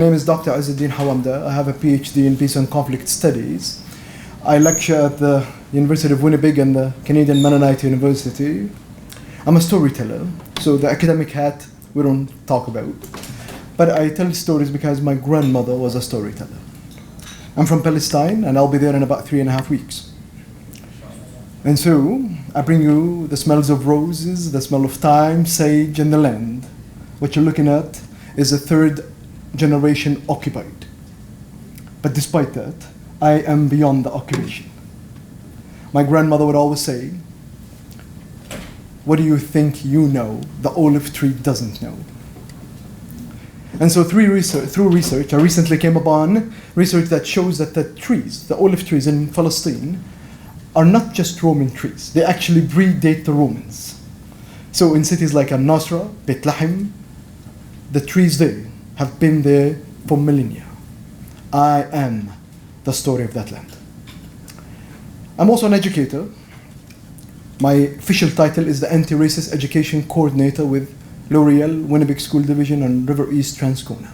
My name is Dr. Azzuddin Hawamda. I have a PhD in Peace and Conflict Studies. I lecture at the University of Winnipeg and the Canadian Mennonite University. I'm a storyteller, so the academic hat we don't talk about. But I tell stories because my grandmother was a storyteller. I'm from Palestine, and I'll be there in about 3.5 weeks. And so, I bring you the smells of roses, the smell of thyme, sage, and the land. What you're looking at is a third generation occupied. But despite that, I am beyond the occupation. My grandmother would always say, "What do you think you know the olive tree doesn't know?" And so through research, I recently came upon research that shows that the trees, the olive trees in Palestine, are not just Roman trees. They actually predate the Romans. So in cities like Al-Nasra, Beit Lahem, the trees there have been there for millennia. I am the story of that land. I'm also an educator. My official title is the Anti-Racist Education Coordinator with L'Oreal, Winnipeg School Division, and River East Transcona.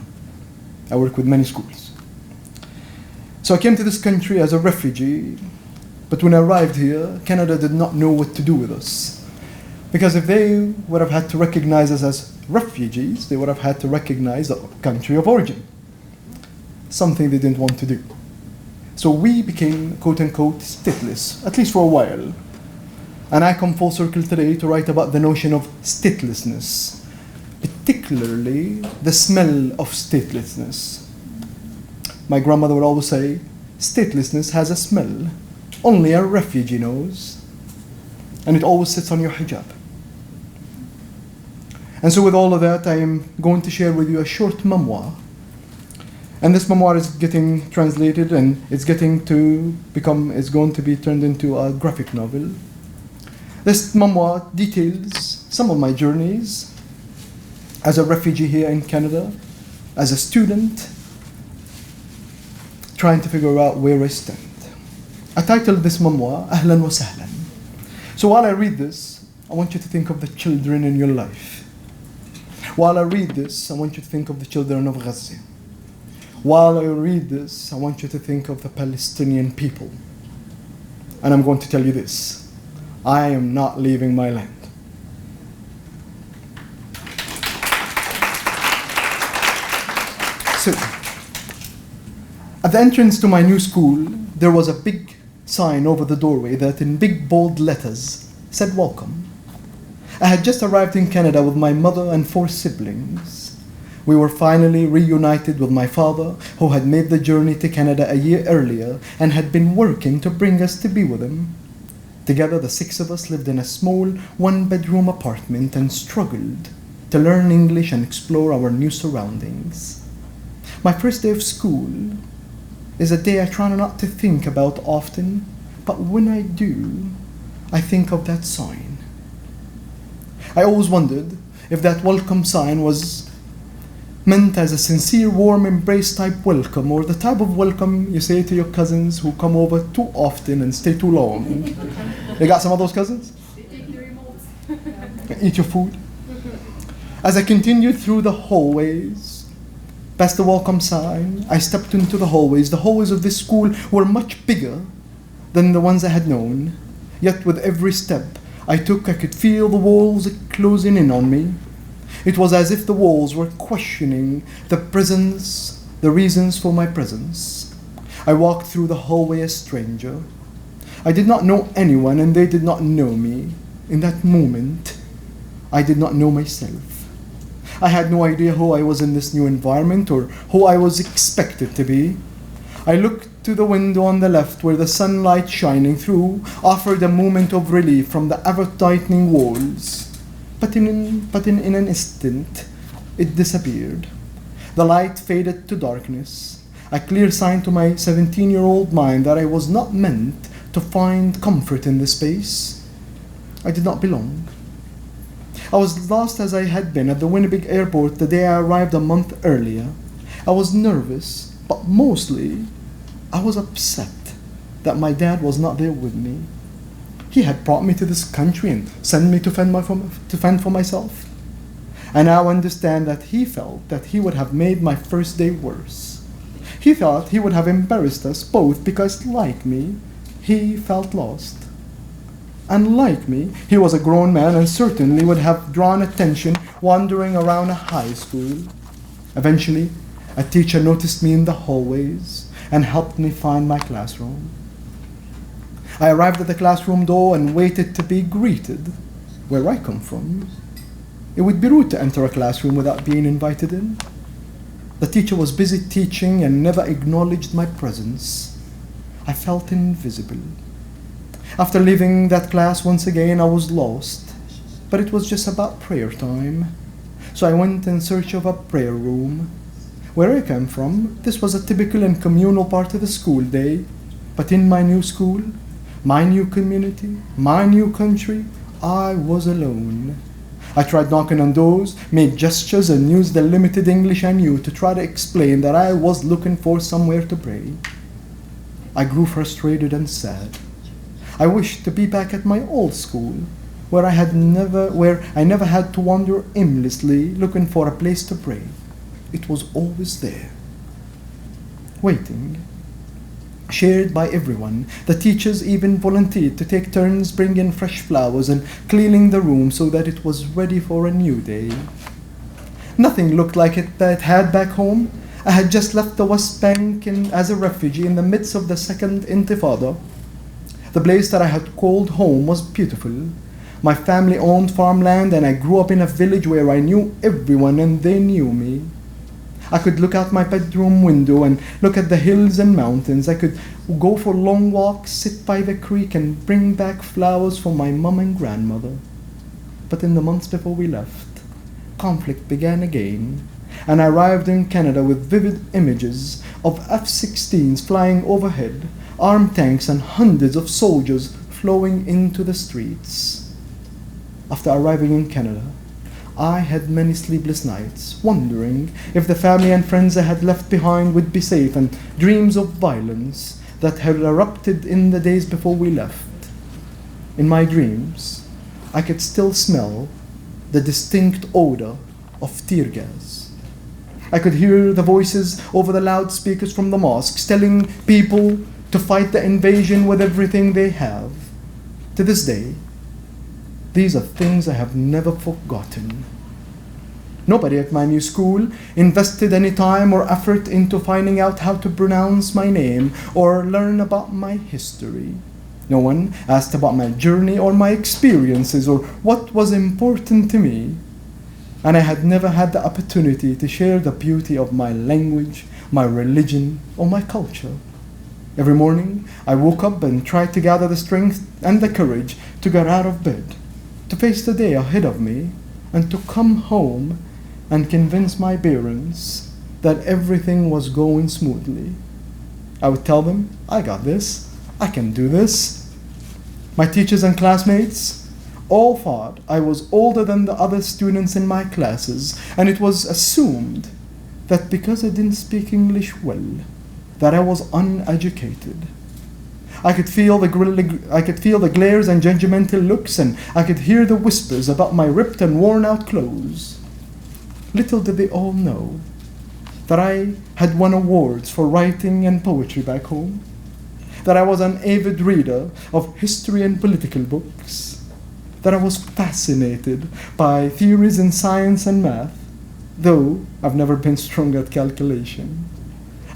I work with many schools. So I came to this country as a refugee, but when I arrived here, Canada did not know what to do with us. Because if they would have had to recognize us as refugees, they would have had to recognize the country of origin. Something they didn't want to do. So we became, quote unquote, stateless, at least for a while. And I come full circle today to write about the notion of statelessness, particularly the smell of statelessness. My grandmother would always say, statelessness has a smell only a refugee knows, and it always sits on your hijab. And so with all of that, I am going to share with you a short memoir. And this memoir is getting translated, and it's going to be turned into a graphic novel. This memoir details some of my journeys as a refugee here in Canada, as a student, trying to figure out where I stand. I titled this memoir, Ahlan wa Sahlan. So while I read this, I want you to think of the children in your life. While I read this, I want you to think of the children of Gaza. While I read this, I want you to think of the Palestinian people. And I'm going to tell you this, I am not leaving my land. So, at the entrance to my new school, there was a big sign over the doorway that in big bold letters said welcome. I had just arrived in Canada with my mother and 4 siblings. We were finally reunited with my father, who had made the journey to Canada a year earlier and had been working to bring us to be with him. Together, the 6 of us lived in a small 1-bedroom apartment and struggled to learn English and explore our new surroundings. My first day of school is a day I try not to think about often, but when I do, I think of that sign. I always wondered if that welcome sign was meant as a sincere, warm embrace type welcome, or the type of welcome you say to your cousins who come over too often and stay too long. You got some of those cousins? They take the remotes. Eat your food. As I continued through the hallways, past the welcome sign, I stepped into the hallways. The hallways of this school were much bigger than the ones I had known. Yet with every step I took, I could feel the walls closing in on me. It was as if the walls were questioning the reasons for my presence. I walked through the hallway a stranger. I did not know anyone, and they did not know me. In that moment, I did not know myself. I had no idea who I was in this new environment or who I was expected to be. I looked to the window on the left where the sunlight shining through offered a moment of relief from the ever-tightening walls. But in an instant, it disappeared. The light faded to darkness, a clear sign to my 17-year-old mind that I was not meant to find comfort in this space. I did not belong. I was lost as I had been at the Winnipeg airport the day I arrived a month earlier. I was nervous, but mostly I was upset that my dad was not there with me. He had brought me to this country and sent me to fend for myself. I now understand that he felt that he would have made my first day worse. He thought he would have embarrassed us both because, like me, he felt lost. And like me, he was a grown man and certainly would have drawn attention wandering around a high school. Eventually, a teacher noticed me in the hallways and helped me find my classroom. I arrived at the classroom door and waited to be greeted. Where I come from, it would be rude to enter a classroom without being invited in. The teacher was busy teaching and never acknowledged my presence. I felt invisible. After leaving that class once again, I was lost, but it was just about prayer time. So I went in search of a prayer room. Where I came from, this was a typical and communal part of the school day, but in my new school, my new community, my new country, I was alone. I tried knocking on doors, made gestures, and used the limited English I knew to try to explain that I was looking for somewhere to pray. I grew frustrated and sad. I wished to be back at my old school, where I never had to wander aimlessly looking for a place to pray. It was always there, waiting, shared by everyone. The teachers even volunteered to take turns bringing fresh flowers and cleaning the room so that it was ready for a new day. Nothing looked like it that it had back home. I had just left the West Bank as a refugee in the midst of the Second Intifada. The place that I had called home was beautiful. My family owned farmland and I grew up in a village where I knew everyone and they knew me. I could look out my bedroom window and look at the hills and mountains. I could go for long walks, sit by the creek and bring back flowers for my mom and grandmother. But in the months before we left, conflict began again, and I arrived in Canada with vivid images of F-16s flying overhead, armed tanks and hundreds of soldiers flowing into the streets. After arriving in Canada, I had many sleepless nights, wondering if the family and friends I had left behind would be safe, and dreams of violence that had erupted in the days before we left. In my dreams, I could still smell the distinct odor of tear gas. I could hear the voices over the loudspeakers from the mosques telling people to fight the invasion with everything they have. To this day, these are things I have never forgotten. Nobody at my new school invested any time or effort into finding out how to pronounce my name or learn about my history. No one asked about my journey or my experiences or what was important to me. And I had never had the opportunity to share the beauty of my language, my religion, or my culture. Every morning, I woke up and tried to gather the strength and the courage to get out of bed, to face the day ahead of me, and to come home and convince my parents that everything was going smoothly. I would tell them, I got this, I can do this. My teachers and classmates all thought I was older than the other students in my classes, and it was assumed that because I didn't speak English well, that I was uneducated. I could feel the glares and judgmental looks, and I could hear the whispers about my ripped and worn-out clothes. Little did they all know that I had won awards for writing and poetry back home, that I was an avid reader of history and political books, that I was fascinated by theories in science and math, though I've never been strong at calculation.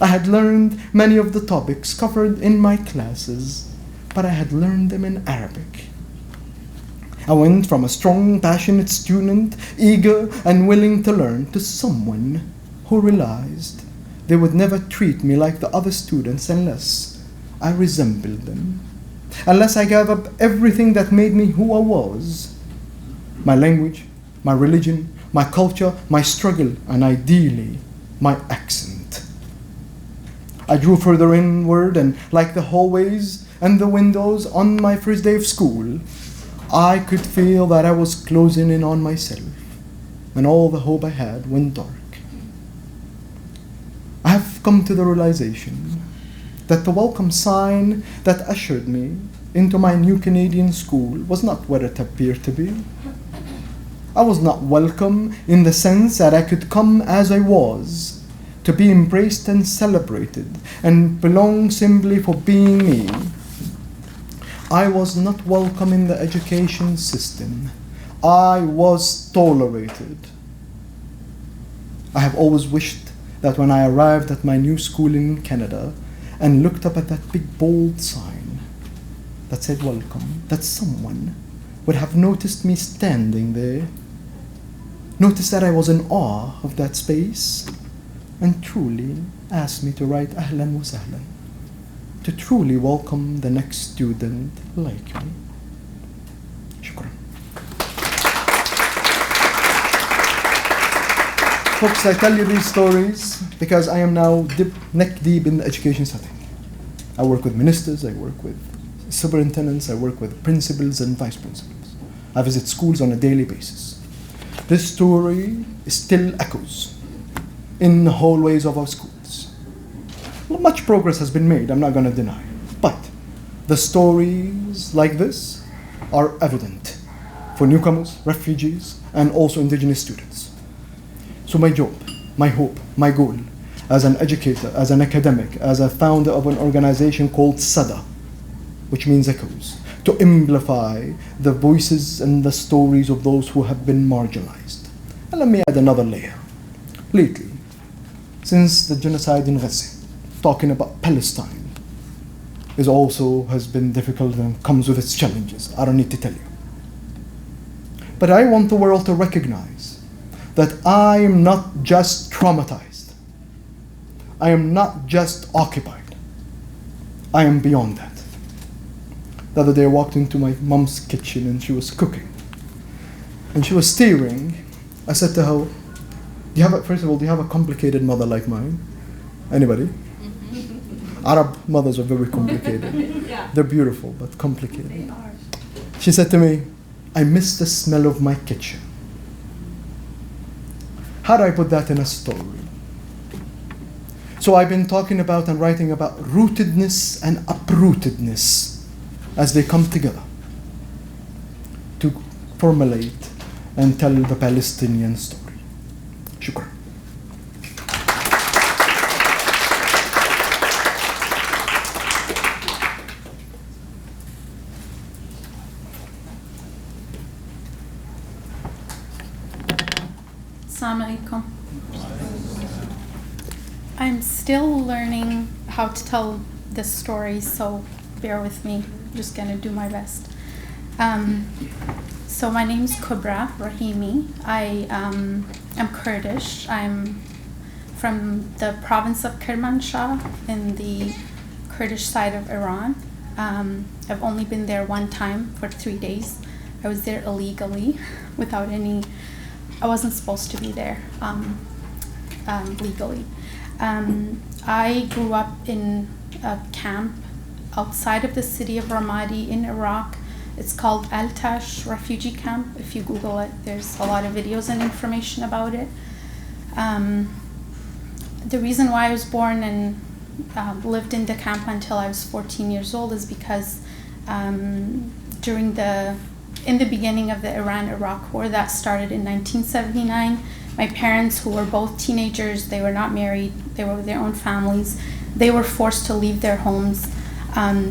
I had learned many of the topics covered in my classes, but I had learned them in Arabic. I went from a strong, passionate student, eager and willing to learn, to someone who realized they would never treat me like the other students unless I resembled them, unless I gave up everything that made me who I was: my language, my religion, my culture, my struggle, and ideally, my accent. I drew further inward, and like the hallways and the windows on my first day of school, I could feel that I was closing in on myself, and all the hope I had went dark. I have come to the realization that the welcome sign that ushered me into my new Canadian school was not what it appeared to be. I was not welcome in the sense that I could come as I was, to be embraced and celebrated, and belong simply for being me. I was not welcome in the education system. I was tolerated. I have always wished that when I arrived at my new school in Canada and looked up at that big bold sign that said welcome, that someone would have noticed me standing there, noticed that I was in awe of that space, and truly asked me to write Ahlan wa Sahlan, to truly welcome the next student like me. Shukran. Folks, I tell you these stories because I am now neck deep in the education setting. I work with ministers, I work with superintendents, I work with principals and vice principals. I visit schools on a daily basis. This story still echoes in the hallways of our schools. Much progress has been made, I'm not going to deny. But the stories like this are evident for newcomers, refugees, and also indigenous students. So my job, my hope, my goal as an educator, as an academic, as a founder of an organization called SADA, which means echoes, to amplify the voices and the stories of those who have been marginalized. And let me add another layer. Lately, since the genocide in Gaza, talking about Palestine has been difficult and comes with its challenges. I don't need to tell you. But I want the world to recognize that I am not just traumatized. I am not just occupied. I am beyond that. The other day I walked into my mom's kitchen and she was cooking. And she was staring. I said to her, first of all, do you have a complicated mother like mine? Anybody? Arab mothers are very complicated. Yeah. They're beautiful, but complicated. They are. She said to me, I miss the smell of my kitchen. How do I put that in a story? So I've been talking about and writing about rootedness and uprootedness as they come together to formulate and tell the Palestinian story. Shukran. Assalamu alaikum. I'm still learning how to tell this story, so bear with me. I'm just gonna do my best. So my name's Kubra Rahimi. I am Kurdish. I'm from the province of Kermanshah in the Kurdish side of Iran. I've only been there one time for 3 days. I was there illegally without any. I wasn't supposed to be there legally. I grew up in a camp outside of the city of Ramadi in Iraq. It's called Al-Tash Refugee Camp. If you Google it, there's a lot of videos and information about it. The reason why I was born and lived in the camp until I was 14 years old is because in the beginning of the Iran-Iraq war that started in 1979, my parents, who were both teenagers, they were not married, they were with their own families, they were forced to leave their homes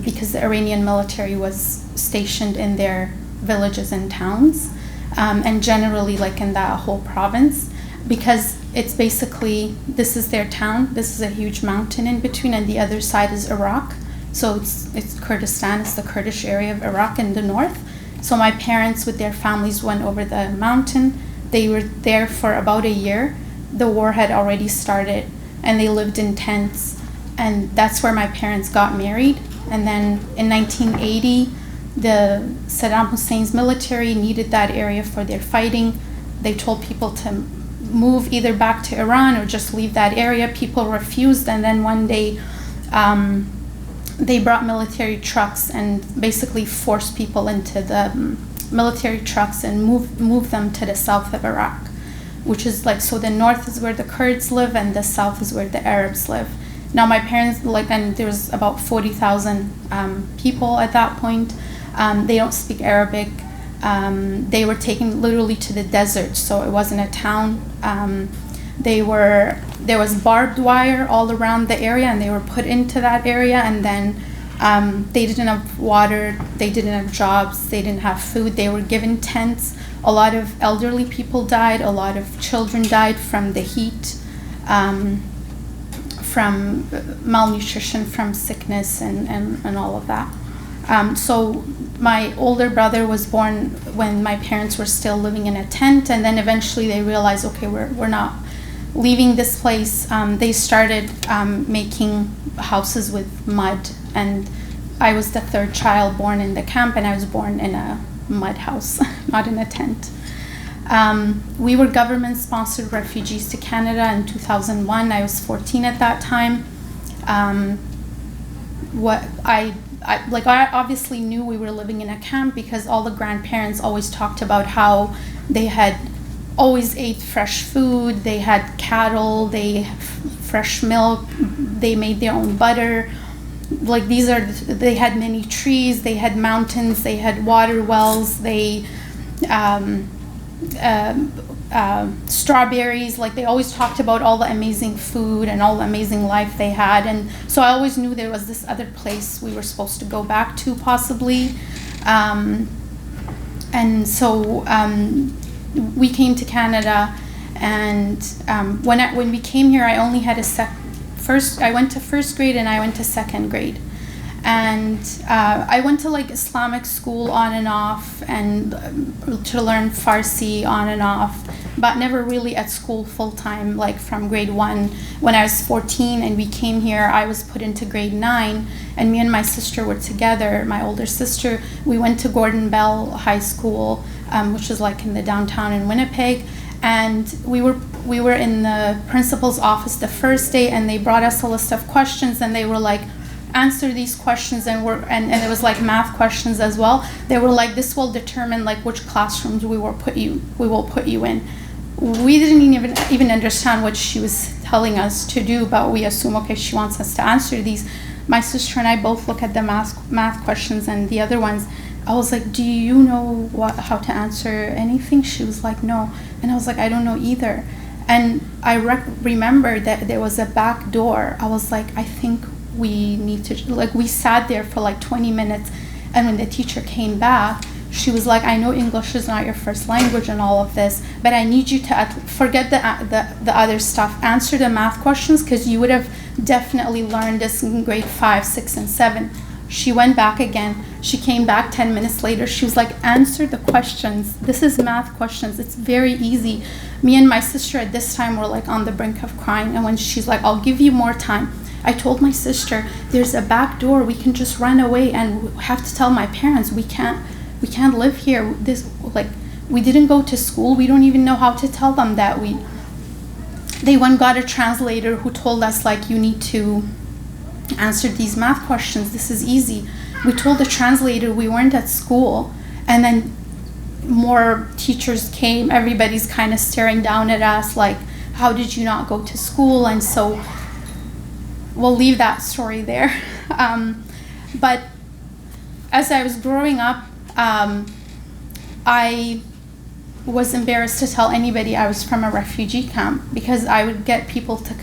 because the Iranian military was stationed in their villages and towns, and generally like in that whole province, because it's basically, this is their town, this is a huge mountain in between, and the other side is Iraq. So it's Kurdistan, it's the Kurdish area of Iraq in the north. So my parents with their families went over the mountain. They were there for about a year. The war had already started and they lived in tents. And that's where my parents got married. And then in 1980, the Saddam Hussein's military needed that area for their fighting. They told people to move either back to Iran or just leave that area. People refused, and then one day they brought military trucks and basically forced people into the military trucks and moved them to the south of Iraq, which is like, so the north is where the Kurds live and the south is where the Arabs live. Now my parents, and there was about 40,000 people at that point. They don't speak Arabic. They were taken literally to the desert, so it wasn't a town. There was barbed wire all around the area, and they were put into that area, and then they didn't have water, they didn't have jobs, they didn't have food. They were given tents. A lot of elderly people died, a lot of children died from the heat, from malnutrition, from sickness, and all of that. So my older brother was born when my parents were still living in a tent, and then eventually they realized, okay, we're not leaving this place. They started making houses with mud, and I was the third child born in the camp, and I was born in a mud house, not in a tent. We were government-sponsored refugees to Canada in 2001. I was 14 at that time. I obviously knew we were living in a camp because all the grandparents always talked about how they had always ate fresh food, they had cattle, they fresh milk, they made their own butter. They had many trees, they had mountains, they had water wells, they strawberries. They always talked about all the amazing food and all the amazing life they had, and so I always knew there was this other place we were supposed to go back to possibly. And so we came to Canada, and when we came here, I only had I went to first grade and I went to second grade. And I went to Islamic school on and off, and to learn Farsi on and off, but never really at school full time, from grade 1. When I was 14 and we came here, I was put into grade 9, and me and my sister were together, my older sister. We went to Gordon Bell High School, which is in the downtown in Winnipeg, and we were in the principal's office the first day, and they brought us a list of questions, and they were answer these questions, and it was math questions as well. They were this will determine which classrooms we will put you in. We didn't even understand what she was telling us to do, but we assume, okay, she wants us to answer these. My sister and I both look at the math questions and the other ones. I was like, do you know how to answer anything? She was like, no. And I was like, I don't know either. And I remember that there was a back door. I was like, I think we need to, we sat there for 20 minutes, and when the teacher came back, she was like, I know English is not your first language and all of this, but I need you to forget the other stuff, answer the math questions, because you would have definitely learned this in grade 5, 6, and 7. She went back again. She came back 10 minutes later. She was like, answer the questions. This is math questions. It's very easy. Me and my sister at this time were on the brink of crying, and when she's like, I'll give you more time, I told my sister, there's a back door, we can just run away, and we have to tell my parents we can't live here. We didn't go to school, we don't even know how to tell them that. They went got a translator who told us you need to answer these math questions, this is easy. We told the translator we weren't at school, and then more teachers came, everybody's kind of staring down at us how did you not go to school? And so we'll leave that story there. But as I was growing up, I was embarrassed to tell anybody I was from a refugee camp, because I would get people to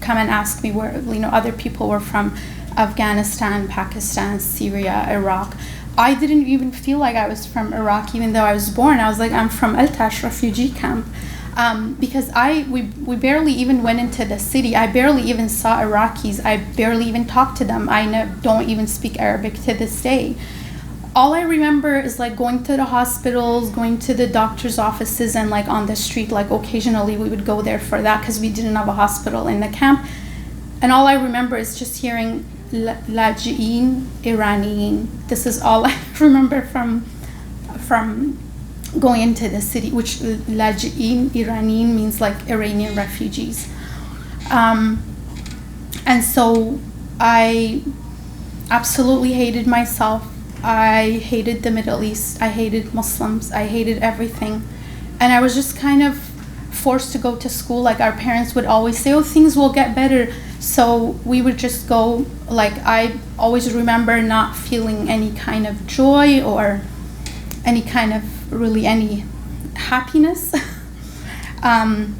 come and ask me where other people were from Afghanistan, Pakistan, Syria, Iraq. I didn't even feel like I was from Iraq, even though I was born. I was like, I'm from El Tash refugee camp. Because we barely even went into the city. I barely even saw Iraqis. I barely even talked to them. I don't even speak Arabic to this day. All I remember is going to the hospitals, going to the doctor's offices, and on the street, occasionally we would go there for that because we didn't have a hospital in the camp. And all I remember is just hearing Laji'in Iraniyin. This is all I remember from going into the city, which Laji'in Iraniyin means Iranian refugees. And so I absolutely hated myself. I hated the Middle East. I hated Muslims. I hated everything. And I was just kind of forced to go to school. Our parents would always say, oh, things will get better. So we would just go. I always remember not feeling any kind of joy or any kind of really any happiness. And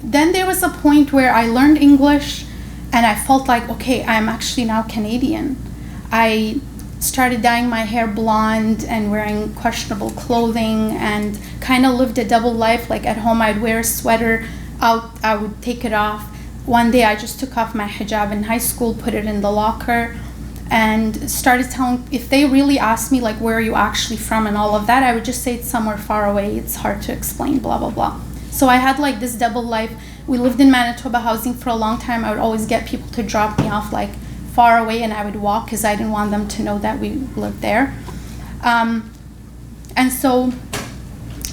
then there was a point where I learned English and I felt like, okay, I'm actually now Canadian. I started dyeing my hair blonde and wearing questionable clothing and kind of lived a double life. Like at home I'd wear a sweater, out I would take it off. One day I just took off my hijab in high school, put it in the locker, and started telling, if they really asked me like, where are you actually from and all of that, I would just say it's somewhere far away, it's hard to explain, blah blah blah. So I had like this double life. We lived in Manitoba housing for a long time. I would always get people to drop me off like far away, and I would walk because I didn't want them to know that we lived there. And so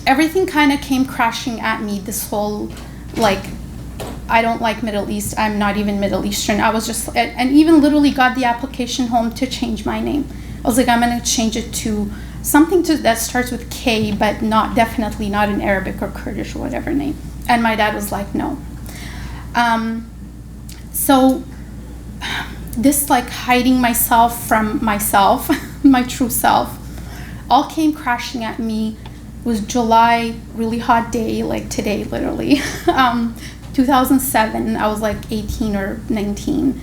everything kind of came crashing at me, this whole like, I don't like Middle East, I'm not even Middle Eastern. I was just, and even literally got the application home to change my name. I was like, I'm gonna change it to something that starts with K, but definitely not an Arabic or Kurdish or whatever name. And my dad was like, no. So this like hiding myself from myself, my true self, all came crashing at me. It was July, really hot day, like today literally. 2007, I was like 18 or 19.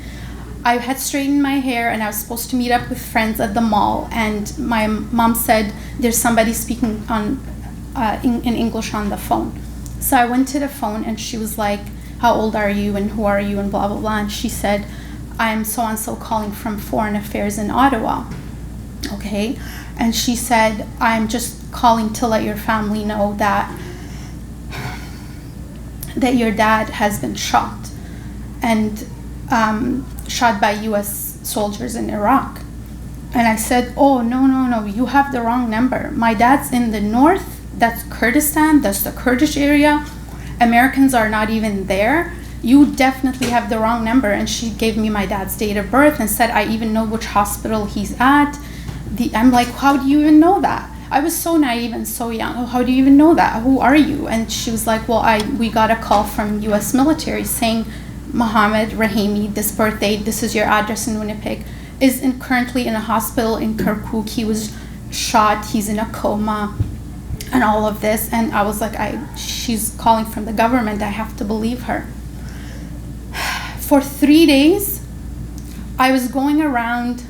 I had straightened my hair and I was supposed to meet up with friends at the mall, and my mom said there's somebody speaking in English on the phone. So I went to the phone and she was like, how old are you and who are you and blah blah blah, and she said, I'm so-and-so calling from Foreign Affairs in Ottawa. Okay, and she said, I'm just calling to let your family know that your dad has been shot, and shot by US soldiers in Iraq. And I said, oh, no, you have the wrong number. My dad's in the north, that's Kurdistan, that's the Kurdish area. Americans are not even there. You definitely have the wrong number. And she gave me my dad's date of birth and said, I even know which hospital he's at. I'm like, how do you even know that? I was so naive and so young. Oh, how do you even know that? Who are you? And she was like, well, we got a call from US military saying, Mohammed Rahimi, this birthday, this is your address in Winnipeg, is currently in a hospital in Kirkuk. He was shot, he's in a coma, and all of this. And I was like, she's calling from the government, I have to believe her. For 3 days, I was going around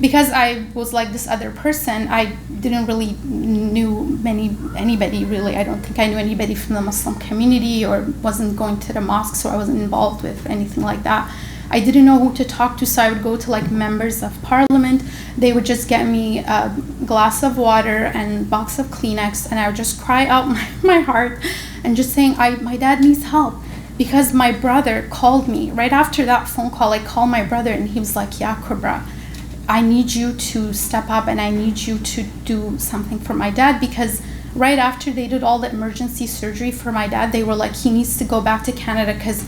because I was like this other person, I didn't really knew anybody really. I don't think I knew anybody from the Muslim community, or wasn't going to the mosque, so I wasn't involved with anything like that. I didn't know who to talk to, so I would go to like members of parliament. They would just get me a glass of water and box of Kleenex, and I would just cry out my heart and just saying, my dad needs help. Because my brother called me right after that phone call. I called my brother and he was like, yeah, Kubra, I need you to step up and I need you to do something for my dad. Because right after they did all the emergency surgery for my dad, they were like, he needs to go back to Canada, because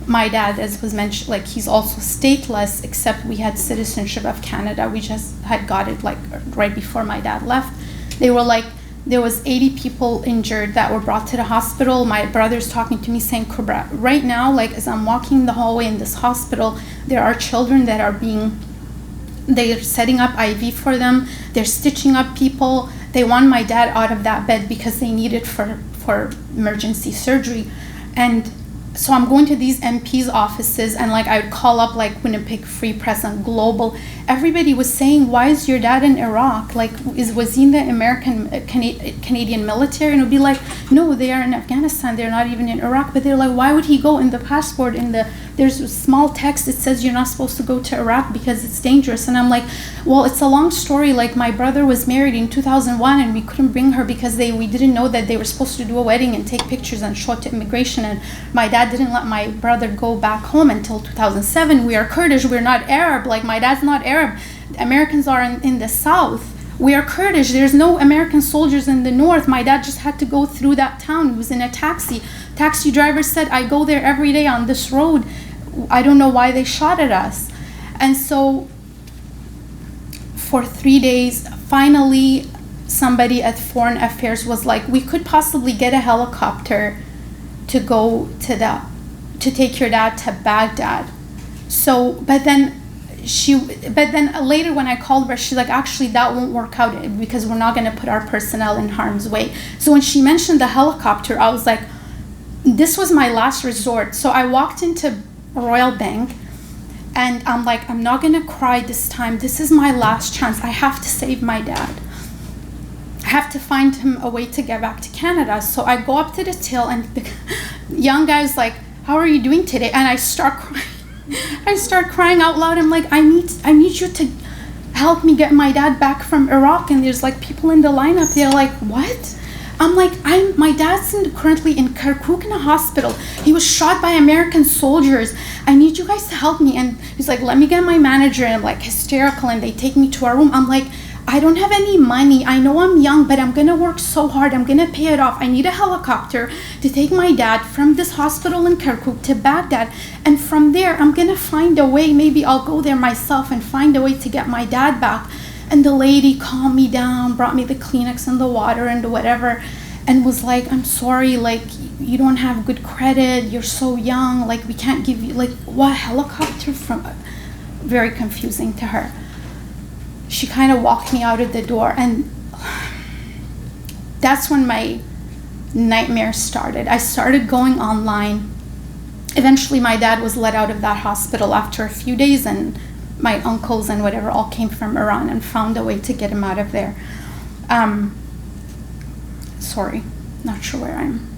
my dad, as was mentioned, like he's also stateless, except we had citizenship of Canada. We just had got it like right before my dad left. They were like, there was 80 people injured that were brought to the hospital. My brother's talking to me saying, Kubra, right now, like as I'm walking the hallway in this hospital, there are children that are they're setting up IV for them. They're stitching up people. They want my dad out of that bed because they need it for emergency surgery. And so I'm going to these MPs' offices, and like I would call up like Winnipeg Free Press and Global. Everybody was saying, why is your dad in Iraq? Like, was he in the Canadian military? And it would be like, no, they are in Afghanistan. They're not even in Iraq. But they're like, why would he go? In the passport, there's a small text that says you're not supposed to go to Iraq because it's dangerous. And I'm like, well, it's a long story. Like, my brother was married in 2001 and we couldn't bring her because we didn't know that they were supposed to do a wedding and take pictures and show it to immigration. And my dad didn't let my brother go back home until 2007. We are Kurdish, we're not Arab. Like, my dad's not Arab. Americans are in the south. We are Kurdish. There's no American soldiers in the north. My dad just had to go through that town. He was in a taxi. Taxi driver said, I go there every day on this road. I don't know why they shot at us. And so for 3 days, finally somebody at Foreign Affairs was like, we could possibly get a helicopter to go to take your dad to Baghdad. So, but then but then later when I called her, she's like, actually that won't work out because we're not going to put our personnel in harm's way. So when she mentioned the helicopter, I was like, this was my last resort. So I walked into Royal Bank and I'm like, I'm not going to cry this time. This is my last chance. I have to save my dad. I have to find him a way to get back to Canada. So I go up to the till and the young guy's like, how are you doing today? And I start crying. I start crying out loud. I'm like, I need you to help me get my dad back from Iraq. And there's like people in the lineup. They're like, what? I'm like, my dad's currently in Kirkuk in a hospital. He was shot by American soldiers. I need you guys to help me. And he's like, let me get my manager. And I'm like hysterical. And they take me to our room. I'm like, I don't have any money. I know I'm young, but I'm gonna work so hard. I'm gonna pay it off. I need a helicopter to take my dad from this hospital in Kirkuk to Baghdad. And from there, I'm gonna find a way. Maybe I'll go there myself and find a way to get my dad back. And the lady calmed me down, brought me the Kleenex and the water and the whatever, and was like, I'm sorry, like, you don't have good credit. You're so young. Like, we can't give you, like, what, helicopter from? Very confusing to her. She kind of walked me out of the door, and that's when my nightmare started. I started going online. Eventually, my dad was let out of that hospital after a few days, and my uncles and whatever all came from Iran and found a way to get him out of there. Sorry, not sure where I am.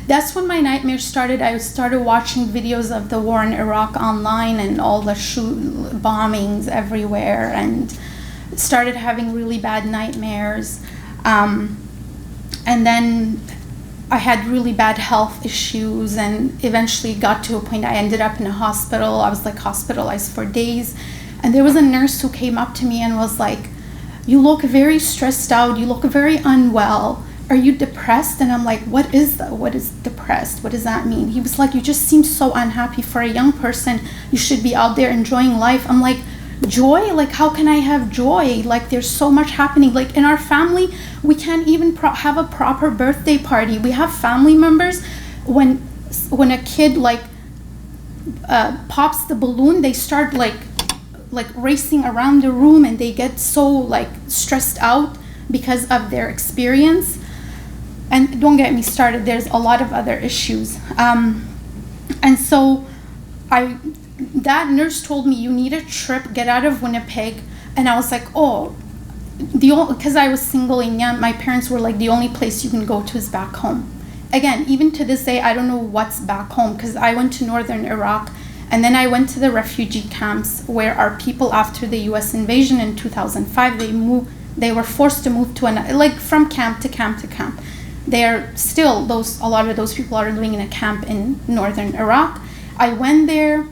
That's when my nightmare started. I started watching videos of the war in Iraq online and all the bombings everywhere, and started having really bad nightmares. And then I had really bad health issues, and eventually got to a point I ended up in a hospital. I was like hospitalized for days. And there was a nurse who came up to me and was like, you look very stressed out. You look very unwell. Are you depressed? And I'm like, what is that? What is depressed? What does that mean? He was like, you just seem so unhappy. For a young person, you should be out there enjoying life. I'm like, joy? Like, how can I have joy? Like, there's so much happening. Like, in our family, we can't even have a proper birthday party. We have family members, when a kid like pops the balloon, they start like racing around the room, and they get so like stressed out because of their experience. And don't get me started, there's a lot of other issues. And so that nurse told me, you need a trip, get out of Winnipeg. And I was like, oh, because I was single and young, my parents were like, the only place you can go to is back home. Again, even to this day, I don't know what's back home, because I went to northern Iraq, and then I went to the refugee camps where our people, after the US invasion in 2005, they were forced to move to from camp to camp to camp. They are still, a lot of those people are living in a camp in northern Iraq. I went there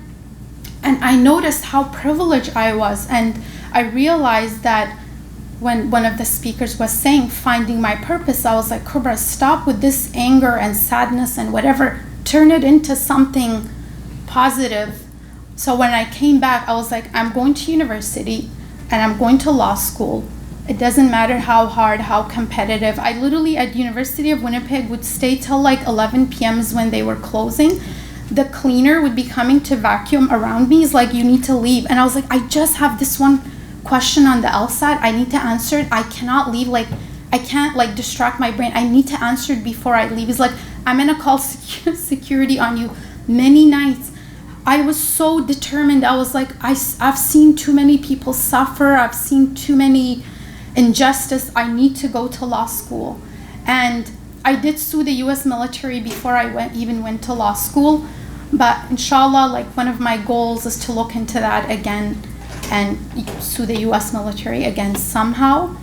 and I noticed how privileged I was, and I realized that when one of the speakers was saying finding my purpose, I was like, Kubra, stop with this anger and sadness and whatever, turn it into something positive. So when I came back, I was like, I'm going to university and I'm going to law school. It doesn't matter how hard, how competitive. I literally at University of Winnipeg would stay till like 11 p.m. is when they were closing. The cleaner would be coming to vacuum around me. He's like, you need to leave. And I was like, I just have this one question on the LSAT. I need to answer it. I cannot leave. Like, I can't like distract my brain. I need to answer it before I leave. He's like, I'm gonna call security on you. Many nights, I was so determined. I was like, I've seen too many people suffer. I've seen too many injustice. I need to go to law school. And I did sue the US military before I went to law school. But inshallah, like one of my goals is to look into that again and sue the US military again somehow.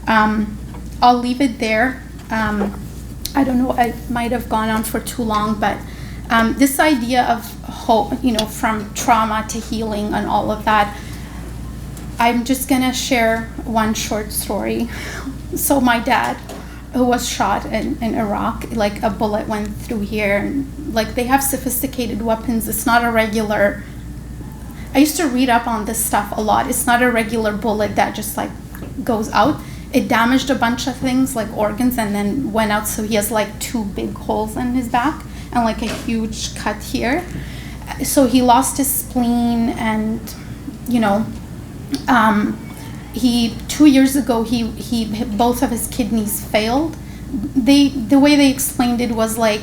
I'll leave it there. I don't know, I might have gone on for too long, but this idea of hope, from trauma to healing and all of that, I'm just gonna share one short story. So my dad, who was shot in Iraq, like a bullet went through here, and like they have sophisticated weapons. It's not a regular, I used to read up on this stuff a lot. It's not a regular bullet that just like goes out. It damaged a bunch of things like organs and then went out. So he has like 2 big holes in his back and like a huge cut here. So he lost his spleen, and you know, he 2 years ago he both of his kidneys failed. The way they explained it was like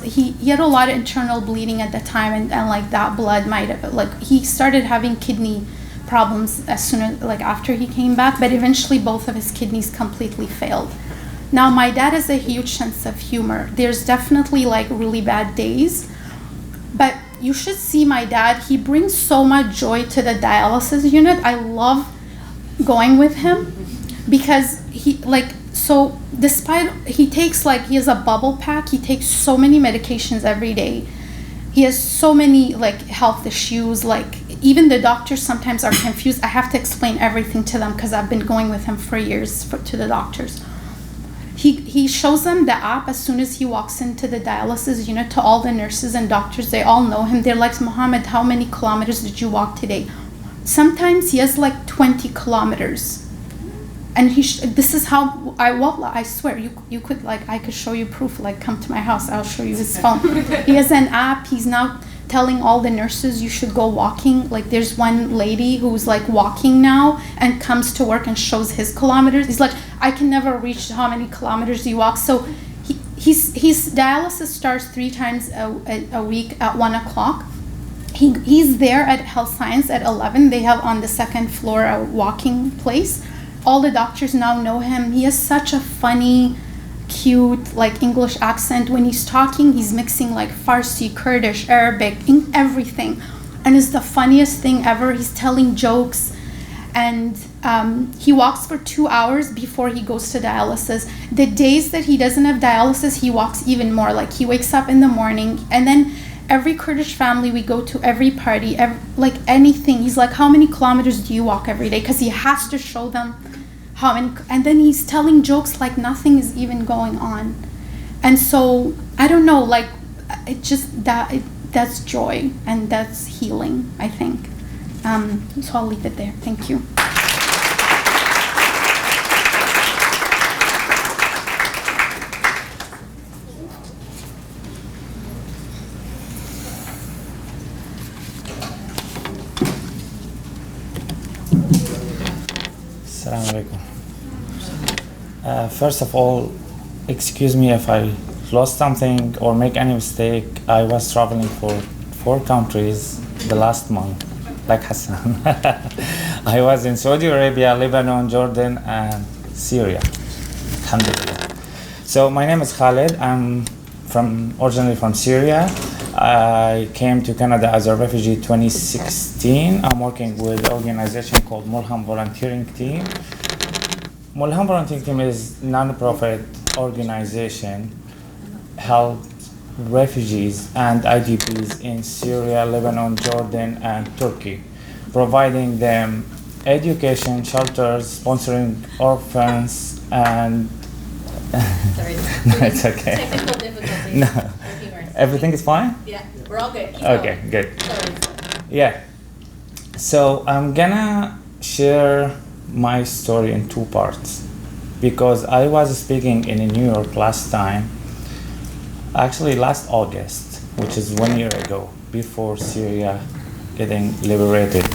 he had a lot of internal bleeding at the time, and like that blood might have, like, he started having kidney problems as soon as, like, after he came back, but eventually both of his kidneys completely failed. Now my dad has a huge sense of humor. There's definitely like really bad days, but you should see my dad. He brings so much joy to the dialysis unit. I love going with him because he, like, so despite he takes, like, he has a bubble pack, he takes so many medications every day. He has so many like health issues, like even the doctors sometimes are confused. I have to explain everything to them because I've been going with him for years to the doctors. He shows them the app as soon as he walks into the dialysis unit to all the nurses and doctors. They all know him. They're like, Mohammed, how many kilometers did you walk today? Sometimes he has like 20 kilometers. And this is how, I swear, you could, like, I could show you proof, like, come to my house, I'll show you his phone. He has an app. He's now telling all the nurses you should go walking. Like, there's one lady who's like walking now and comes to work and shows his kilometers. He's like, I can never reach how many kilometers you walk. So his dialysis starts 3 times a week at 1 o'clock. He's there at Health Science at 11. They have on the 2nd floor a walking place. All the doctors now know him. He has such a funny, cute, like, English accent. When he's talking, he's mixing like Farsi, Kurdish, Arabic, everything. And it's the funniest thing ever. He's telling jokes. And he walks for 2 hours before he goes to dialysis. The days that he doesn't have dialysis, he walks even more. Like, he wakes up in the morning, and then every Kurdish family we go to, every party, like anything, he's like, how many kilometers do you walk every day? Because he has to show them how many, and then he's telling jokes like nothing is even going on. And so, I don't know, like, it just, that's joy, and that's healing, I think. So I'll leave it there. Thank you. Assalamu alaikum. First of all, excuse me if I lost something or make any mistake. I was traveling for 4 countries the last month, like Hassan. I was in Saudi Arabia, Lebanon, Jordan, and Syria. Alhamdulillah. So my name is Khalid. I'm originally from Syria. I came to Canada as a refugee 2016. I'm working with an organization called Mulham Volunteering Team. Mulham Volunteering Team is a non-profit organization help refugees and IDPs in Syria, Lebanon, Jordan, and Turkey, providing them education, shelters, sponsoring orphans, and Sorry. no, it's okay. Technical difficulties. No. Everything is fine? Yeah, we're all good. Keep Okay, going. good. Sorry. Yeah. So I'm gonna share my story in 2 parts because I was speaking in New York last time, actually last August, which is 1 year ago, before Syria getting liberated.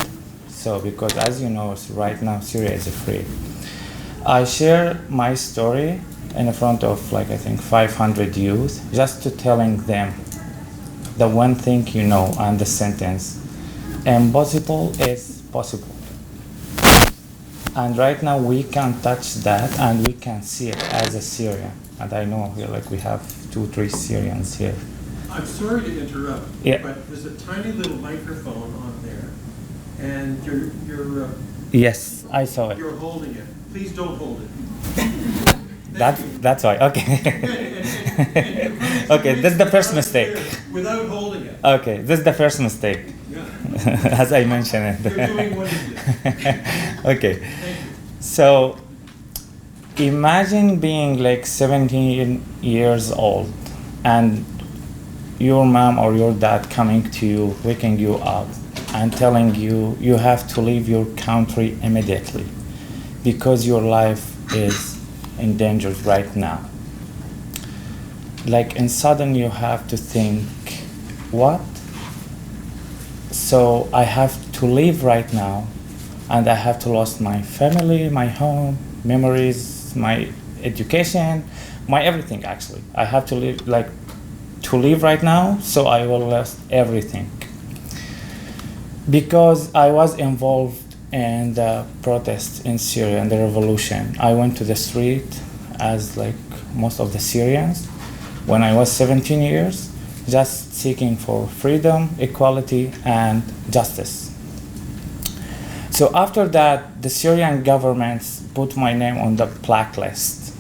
So because as you know, right now Syria is free. I share my story in front of, like, I think 500 youth, just to telling them the one thing you know, and the sentence, impossible is possible. And right now we can touch that and we can see it as a Syrian. And I know here, like, we have 2-3 Syrians here. I'm sorry to interrupt, Yeah. but there's a tiny little microphone on there, and you're Yes, I saw it. you're holding it. Please don't hold it. That's why, okay. Okay, this is the first mistake. Without holding it. Okay, this is the first mistake, Yeah. as I mentioned You're it. doing wonderfully. Okay, Thank you. so imagine being like 17 years old and your mom or your dad coming to you, waking you up and telling you you have to leave your country immediately because your life is in danger right now. Like, and suddenly you have to think, what? So I have to leave right now, and I have to lose my family, my home, memories, my education, my everything actually. I have to leave, like, to leave right now, so I will lose everything. Because I was involved in the protests in Syria and the revolution, I went to the street as like most of the Syrians when I was 17 years, just seeking for freedom, equality, and justice. So after that, the Syrian government put my name on the blacklist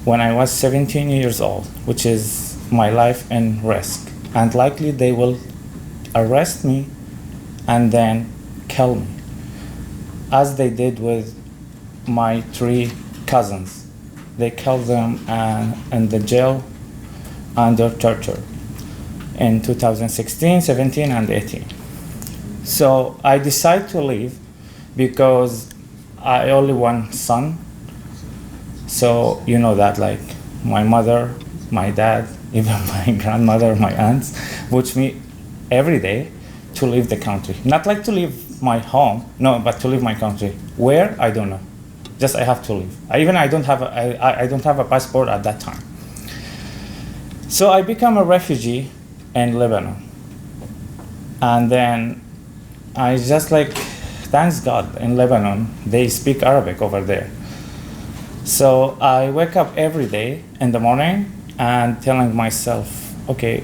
when I was 17 years old, which is my life in risk. And likely they will arrest me and then kill me, as they did with my 3 cousins. They killed them in the jail under torture in 2016, 17, and 18. So I decided to leave because I only one son. So you know that, like, my mother, my dad, even my grandmother, my aunts, watch me every day to leave the country. Not like to leave my home, no, but to leave my country. Where? I don't know. Just I have to leave. I don't have a passport at that time. So I become a refugee in Lebanon. And then I just like, thanks God, in Lebanon, they speak Arabic over there. So I wake up every day in the morning and telling myself, okay,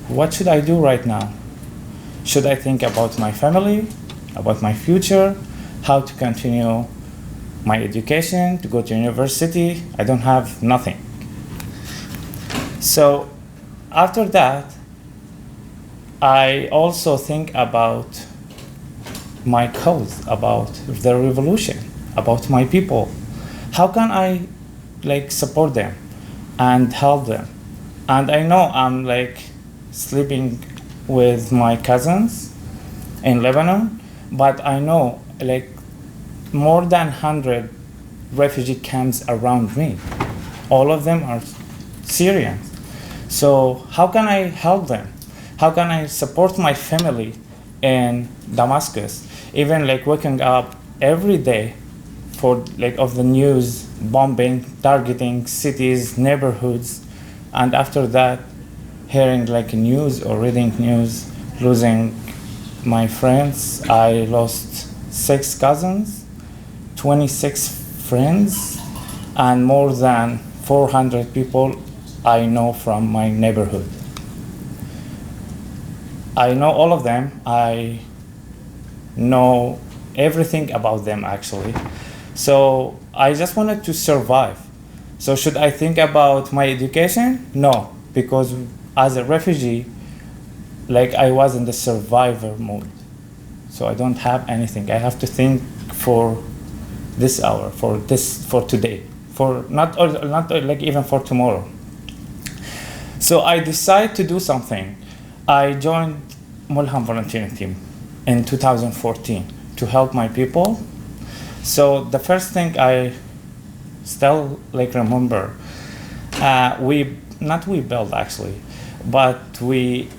what should I do right now? Should I think about my family, about my future, how to continue my education, to go to university? I don't have nothing. So after that, I also think about my cause, about the revolution, about my people. How can I like support them and help them? And I know I'm like sleeping with my cousins in Lebanon, but I know like more than 100 refugee camps around me. All of them are Syrians. So how can I help them? How can I support my family in Damascus? Even like waking up every day for like of the news, bombing, targeting cities, neighborhoods, and after that hearing like news or reading news, losing my friends. I lost 6 cousins, 26 friends, and more than 400 people I know from my neighborhood. I know all of them. I know everything about them actually. So I just wanted to survive. So should I think about my education? No, because as a refugee, like I was in the survivor mode. So I don't have anything. I have to think for this hour, for today, for not like even for tomorrow. So I decided to do something. I joined Mulham volunteering team in 2014 to help my people. So the first thing I still like remember, we built actually, but we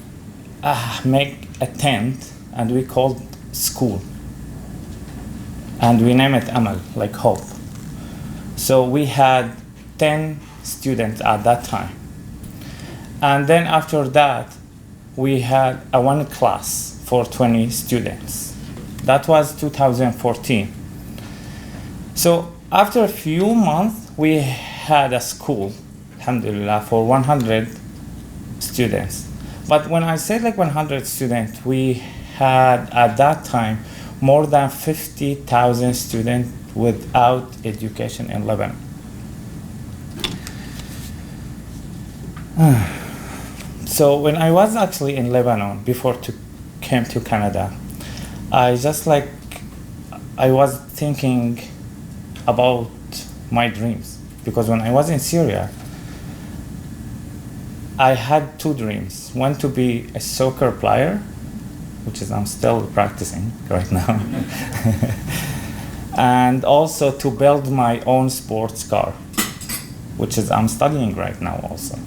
make a tent and we called school, and we name it Amal, like hope. So we had 10 students at that time, and then after that we had a one class for 20 students. That was 2014. So after a few months, we had a school, alhamdulillah, for 100 students. But when I say like 100 students, we had at that time more than 50,000 students without education in Lebanon. So when I was actually in Lebanon before to came to Canada, I was thinking about my dreams, because when I was in Syria, I had 2 dreams. One to be a soccer player, which is I'm still practicing right now, and also to build my own sports car, which is I'm studying right now also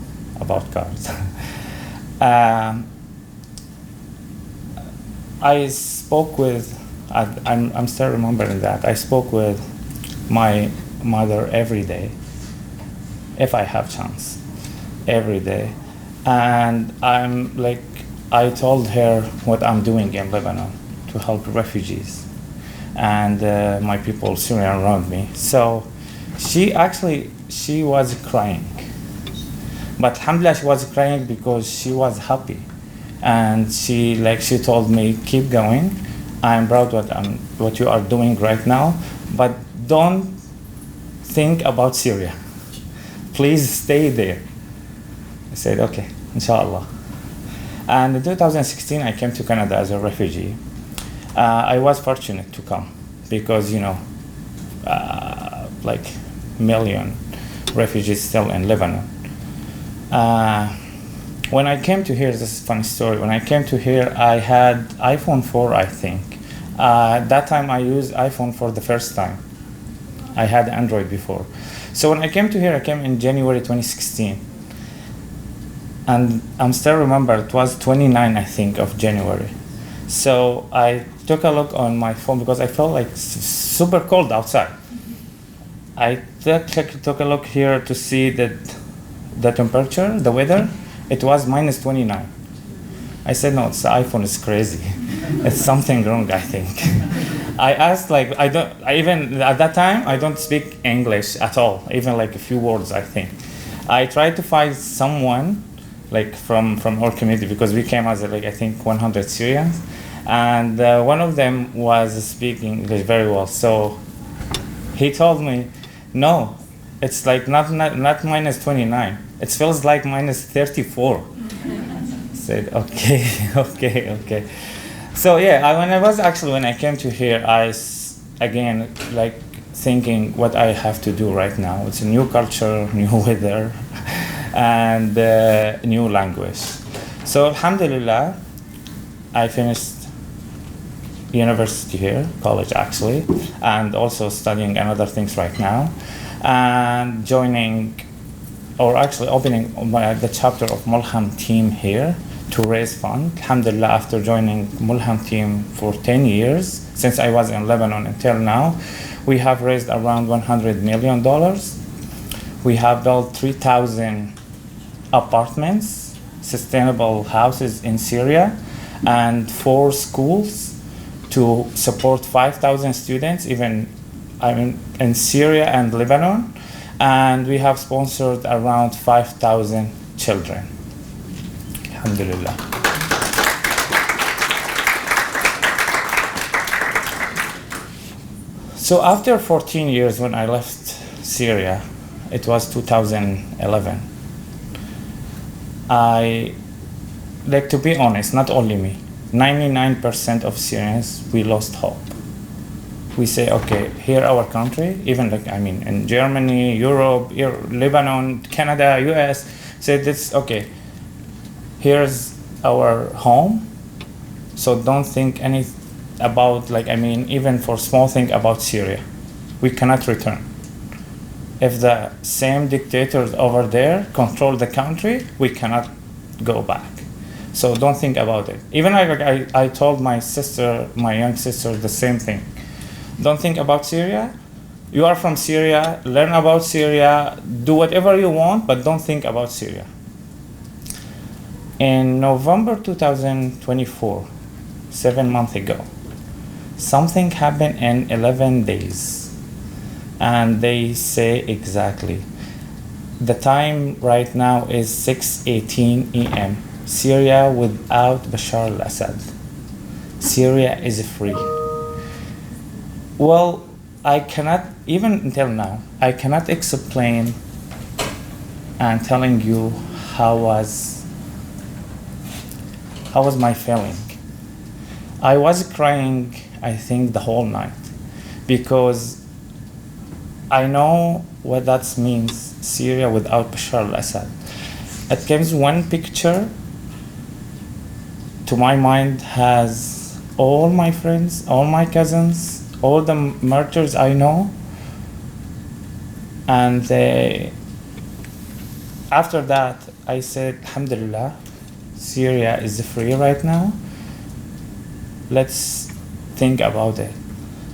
I spoke with, I'm still remembering that. I spoke with my mother every day, if I have chance, every day. And I told her what I'm doing in Lebanon to help refugees and my people Syrian around me. So she was crying. But alhamdulillah, she was crying because she was happy. And she told me, keep going. I'm proud what you are doing right now, but don't think about Syria. Please stay there. I said, okay, inshallah. And in 2016, I came to Canada as a refugee. I was fortunate to come because, million refugees still in Lebanon. When I came to here, this is a funny story. When I came to here, I had iPhone 4, I think. That time I used iPhone for the first time. I had Android before. So when I came to here, I came in January 2016. And I'm still remember, it was 29, I think, of January. So I took a look on my phone because I felt like super cold outside. I took a look here to see the temperature, the weather. It was minus 29. I said, no, the iPhone is crazy. It's something wrong, I think. I asked, even at that time, I don't speak English at all, even a few words, I think. I tried to find someone, from our community, because we came as, I think, 100 Syrians. And one of them was speaking English very well. So he told me, no, it's not minus 29. It feels like minus 34. I said, okay. So yeah, when I came to here, again, thinking what I have to do right now. It's a new culture, new weather, and new language. So alhamdulillah, I finished university here, college actually, and also studying another things right now, and opening the chapter of Mulham team here to raise funds. Alhamdulillah, after joining Mulham team for 10 years, since I was in Lebanon until now, we have raised around $100 million. We have built 3,000 apartments, sustainable houses in Syria, and 4 schools to support 5,000 students, in Syria and Lebanon. And we have sponsored around 5,000 children. Alhamdulillah. So after 14 years when I left Syria, it was 2011, to be honest, not only me, 99% of Syrians, we lost hope. We say, okay, here our country, even in Germany, Europe, Lebanon, Canada, US, say this, okay, here's our home, so don't think about, even for small thing about Syria. We cannot return. If the same dictators over there control the country, we cannot go back. So don't think about it. Even I told my young sister, the same thing. Don't think about Syria. You are from Syria, learn about Syria, do whatever you want, but don't think about Syria. In November 2024, 7 months ago, something happened in 11 days. And they say exactly. The time right now is 6:18 a.m. Syria without Bashar al-Assad. Syria is free. Well, I cannot, even until now, I cannot explain and telling you how was my feeling. I was crying, I think, the whole night, because I know what that means, Syria without Bashar al-Assad. It comes one picture to my mind, has all my friends, all my cousins, all the murders I know, and after that I said, Alhamdulillah, Syria is free right now. let's think about it.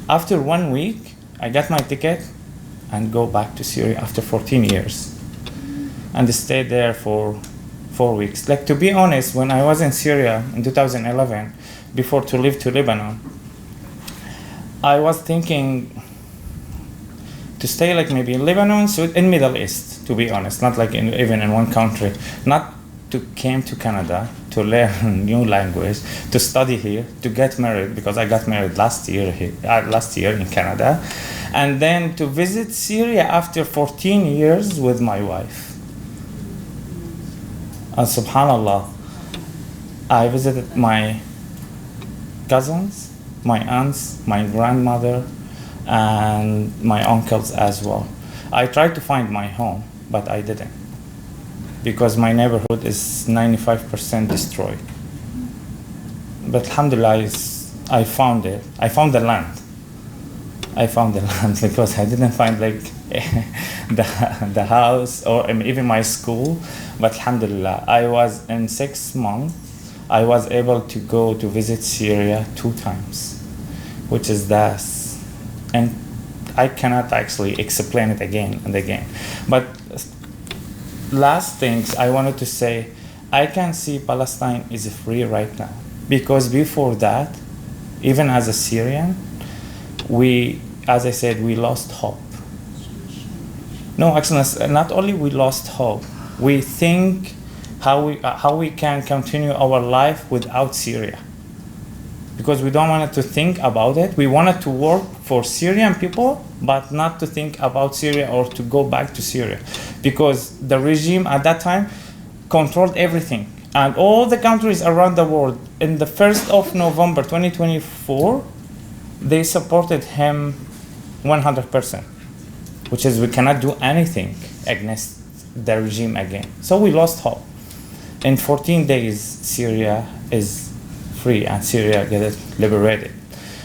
After 1 week, I got my ticket and go back to Syria after 14 years. And stayed there for 4 weeks. Like, to be honest, when I was in Syria in 2011, before to leave to Lebanon, I was thinking to stay like maybe in Lebanon, so in Middle East, to be honest, not like even in one country, not to came to Canada to learn new language, to study here, to get married, because I got married last year in Canada, and then to visit Syria after 14 years with my wife. And subhanallah, I visited my cousins, my aunts, my grandmother, and my uncles as well. I tried to find my home, but I didn't, because my neighborhood is 95% destroyed. But alhamdulillah, I found it. I found the land. Because I didn't find like the house or even my school. But alhamdulillah, I was in 6 months, I was able to go to visit Syria 2 times, which is that. And I cannot actually explain it again and again. But last things I wanted to say, I can see Palestine is free right now. Because before that, even as a Syrian, as I said, we lost hope. No, actually, not only we lost hope, we think how we can continue our life without Syria. Because we don't want to think about it. We wanted to work for Syrian people, but not to think about Syria or to go back to Syria. Because the regime at that time controlled everything. And all the countries around the world, in the 1st of November 2024, they supported him 100%, which is we cannot do anything against the regime again. So we lost hope. In 14 days, Syria is free and Syria gets liberated.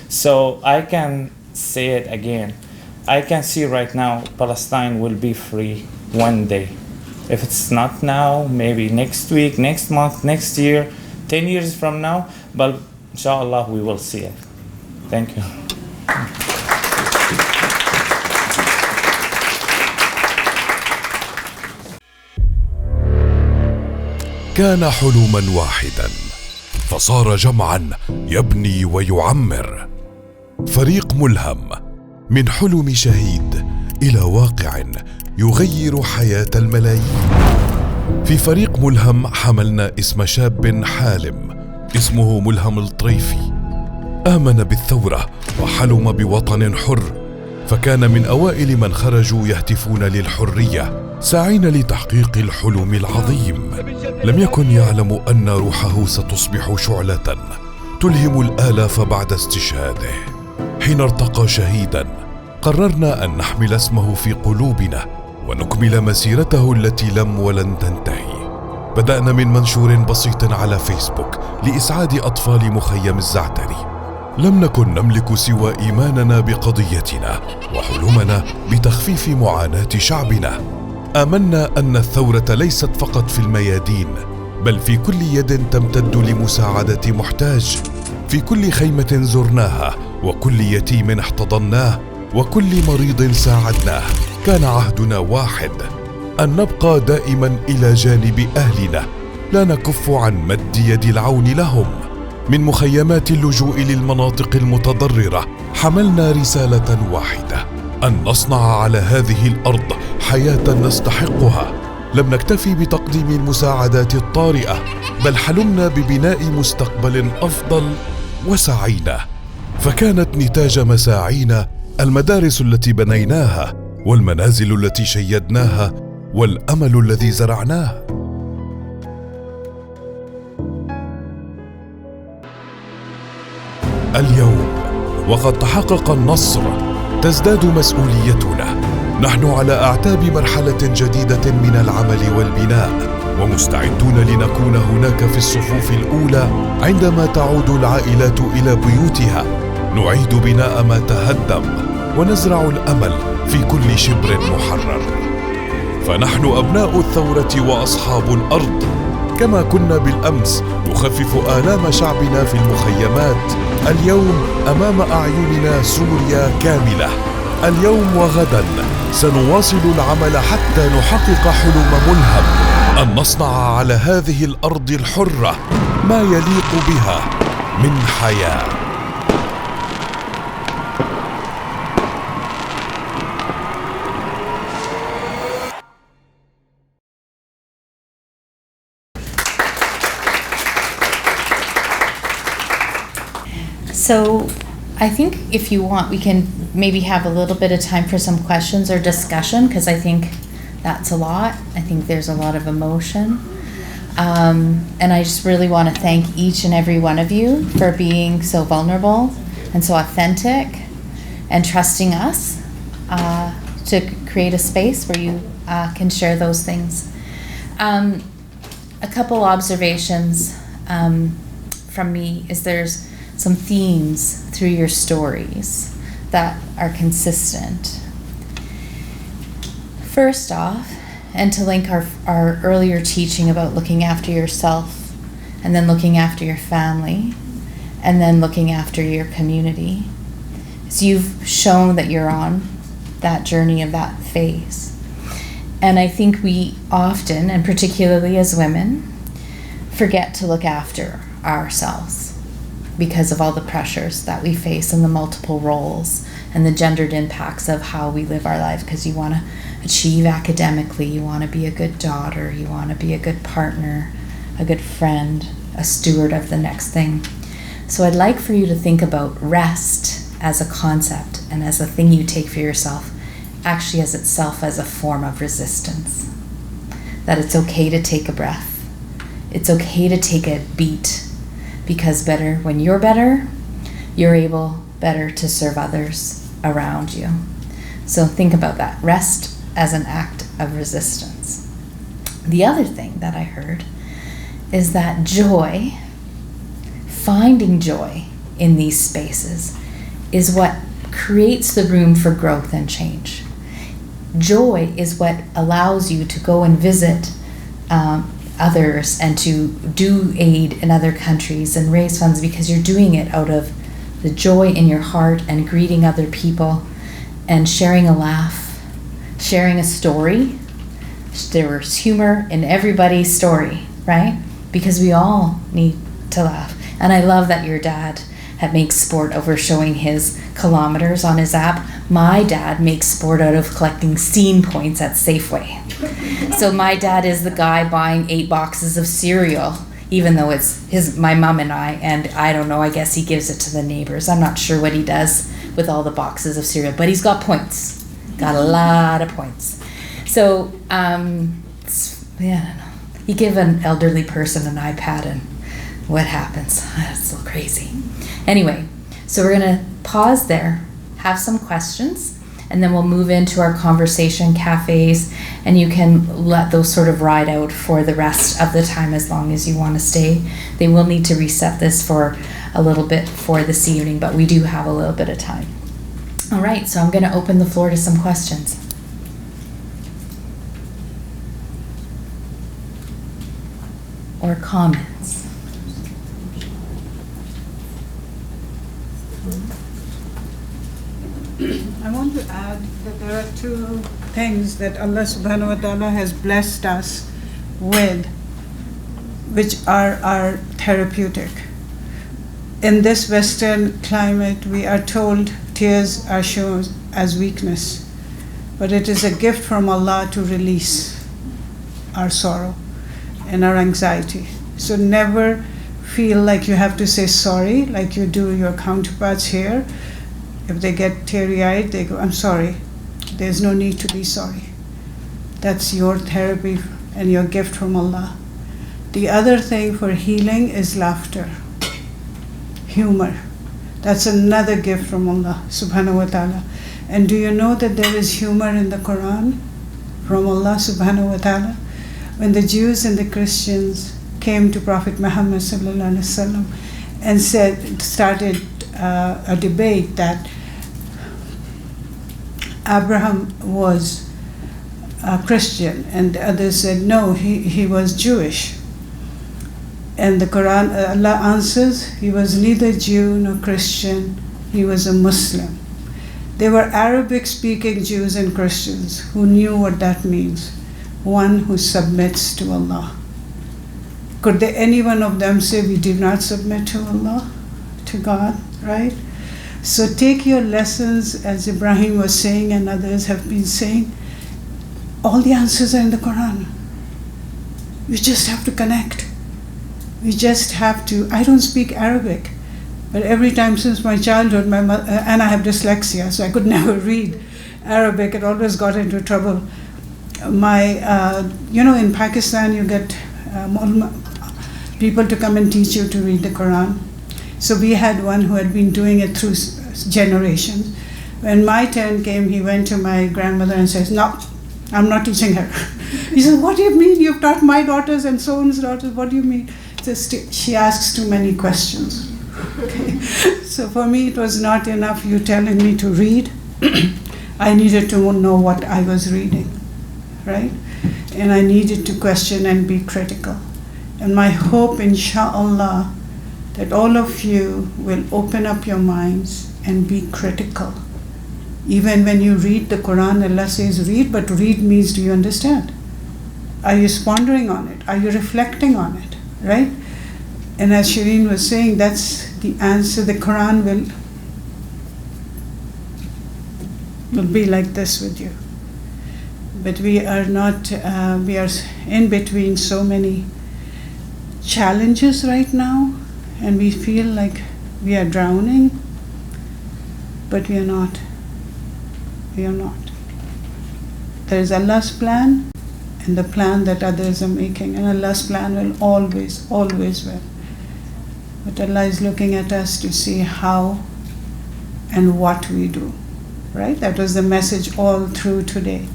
So I can say it again. I can see right now Palestine will be free one day. If it's not now, maybe next week, next month, next year, 10 years from now, but inshallah we will see it. Thank you. كان حلما واحدا فصار جمعا يبني ويعمر. فريق ملهم، من حلم شهيد إلى واقع يغير حياة الملايين. في فريق ملهم حملنا اسم شاب حالم اسمه ملهم الطريفي. آمن بالثورة وحلم بوطن حر، فكان من أوائل من خرجوا يهتفون للحرية ساعين لتحقيق الحلم العظيم. لم يكن يعلم أن روحه ستصبح شعلة تلهم الآلاف بعد استشهاده. حين ارتقى شهيدا قررنا أن نحمل اسمه في قلوبنا ونكمل مسيرته التي لم ولن تنتهي. بدأنا من منشور بسيط على فيسبوك لإسعاد أطفال مخيم الزعتري. لم نكن نملك سوى إيماننا بقضيتنا وحلمنا بتخفيف معاناة شعبنا. آمنا أن الثورة ليست فقط في الميادين، بل في كل يد تمتد لمساعدة محتاج، في كل خيمة زرناها وكل يتيم احتضناه وكل مريض ساعدناه. كان عهدنا واحد، أن نبقى دائما إلى جانب أهلنا، لا نكف عن مد يد العون لهم. من مخيمات اللجوء للمناطق المتضررة حملنا رسالة واحدة، أن نصنع على هذه الأرض حياة نستحقها. لم نكتفي بتقديم المساعدات الطارئة، بل حلمنا ببناء مستقبل أفضل وسعينا. فكانت نتاج مساعينا المدارس التي بنيناها والمنازل التي شيدناها والأمل الذي زرعناه. اليوم وقد تحقق النصر تزداد مسؤوليتنا. نحن على أعتاب مرحلة جديدة من العمل والبناء، ومستعدون لنكون هناك في الصفوف الأولى عندما تعود العائلات إلى بيوتها. نعيد بناء ما تهدم ونزرع الأمل في كل شبر محرر. فنحن أبناء الثورة وأصحاب الأرض. كما كنا بالأمس نخفف آلام شعبنا في المخيمات، اليوم أمام أعيننا سوريا كاملة. اليوم وغدا سنواصل العمل حتى نحقق حلم ملهم، أن نصنع على هذه الأرض الحرة ما يليق بها من حياة. So I think if you want, we can maybe have a little bit of time for some questions or discussion, because I think that's a lot. I think there's a lot of emotion. And I just really want to thank each and every one of you for being so vulnerable and so authentic and trusting us to create a space where you can share those things. A couple observations from me is there's some themes through your stories that are consistent. First off, and to link our earlier teaching about looking after yourself and then looking after your family and then looking after your community, is you've shown that you're on that journey of that phase. And I think we often, and particularly as women, forget to look after ourselves because of all the pressures that we face and the multiple roles and the gendered impacts of how we live our life, because you want to achieve academically, you want to be a good daughter, you want to be a good partner, a good friend, a steward of the next thing. So I'd like for you to think about rest as a concept and as a thing you take for yourself, actually as itself as a form of resistance. That it's okay to take a breath. It's okay to take a beat, because when you're better, you're able better to serve others around you. So think about that. Rest as an act of resistance. The other thing that I heard is that joy, finding joy in these spaces, is what creates the room for growth and change. Joy is what allows you to go and visit others and to do aid in other countries and raise funds, because you're doing it out of the joy in your heart and greeting other people and sharing a laugh, sharing a story. There was humor in everybody's story, right? Because we all need to laugh. And I love that your dad makes sport over showing his kilometers on his app. My dad makes sport out of collecting scene points at Safeway. So my dad is the guy buying 8 boxes of cereal, even though it's my mom and I don't know, I guess he gives it to the neighbors. I'm not sure what he does with all the boxes of cereal, but he's got points. Got a lot of points. So, I don't know. You give an elderly person an iPad and what happens? It's so crazy. Anyway, so we're going to pause there, have some questions, and then we'll move into our conversation cafes, and you can let those sort of ride out for the rest of the time as long as you want to stay. They will need to reset this for a little bit for this evening, but we do have a little bit of time. All right, so I'm going to open the floor to some questions. Or comments. I want to add that there are 2 things that Allah subhanahu wa ta'ala has blessed us with, which are our therapeutic. In this Western climate, we are told tears are shown as weakness, but it is a gift from Allah to release our sorrow and our anxiety. So never feel like you have to say sorry, like you do your counterparts here. If they get teary-eyed, they go, I'm sorry. There's no need to be sorry. That's your therapy and your gift from Allah. The other thing for healing is laughter, humor. That's another gift from Allah subhanahu wa ta'ala. And do you know that there is humor in the Quran from Allah subhanahu wa ta'ala? When the Jews and the Christians came to Prophet Muhammad sallallahu alaihi wasallam and started a debate that Abraham was a Christian, and the others said no, he was Jewish. And the Quran, Allah answers, he was neither Jew nor Christian, he was a Muslim. They were Arabic speaking Jews and Christians who knew what that means. One who submits to Allah. Could any one of them say we do not submit to Allah, to God, right? So take your lessons, as Ibrahim was saying and others have been saying. All the answers are in the Quran. You just have to connect. We just have to. I don't speak Arabic, but every time since my childhood, and I have dyslexia, so I could never read Arabic. It always got into trouble. In Pakistan, you get people to come and teach you to read the Quran. So we had one who had been doing it through generations. When my turn came, he went to my grandmother and says, "No, I'm not teaching her." He said, "What do you mean? You've taught my daughters and so on's daughters. What do you mean?" She asks too many questions. Okay. So for me, it was not enough you telling me to read. I needed to know what I was reading, right? And I needed to question and be critical. And my hope, inshallah, that all of you will open up your minds and be critical. Even when you read the Quran, Allah says read, but read means, do you understand? Are you pondering on it? Are you reflecting on it? Right? And as Shireen was saying, that's the answer. The Quran will be like this with you. But we are not, we are in between so many challenges right now, and we feel like we are drowning, but we are not. We are not. There is Allah's plan and the plan that others are making, and Allah's plan will always, always win. But Allah is looking at us to see how and what we do, right? That was the message all through today,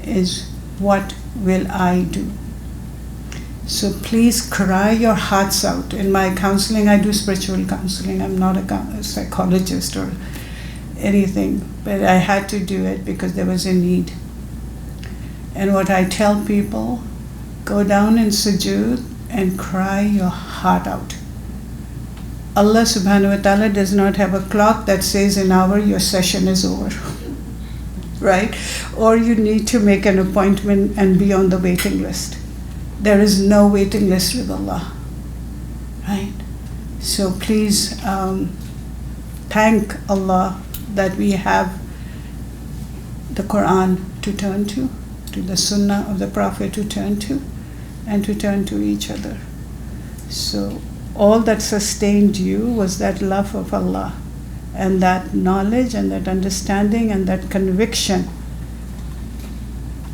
is what will I do? So please cry your hearts out. In my counseling, I do spiritual counseling. I'm not a psychologist or anything, but I had to do it because there was a need. And what I tell people, go down in sujood and cry your heart out. Allah subhanahu wa ta'ala does not have a clock that says an hour your session is over, right? Or you need to make an appointment and be on the waiting list. There is no waiting list with Allah, right? So please thank Allah that we have the Quran to turn to the Sunnah of the Prophet to turn to, and to turn to each other. So all that sustained you was that love of Allah, and that knowledge and that understanding and that conviction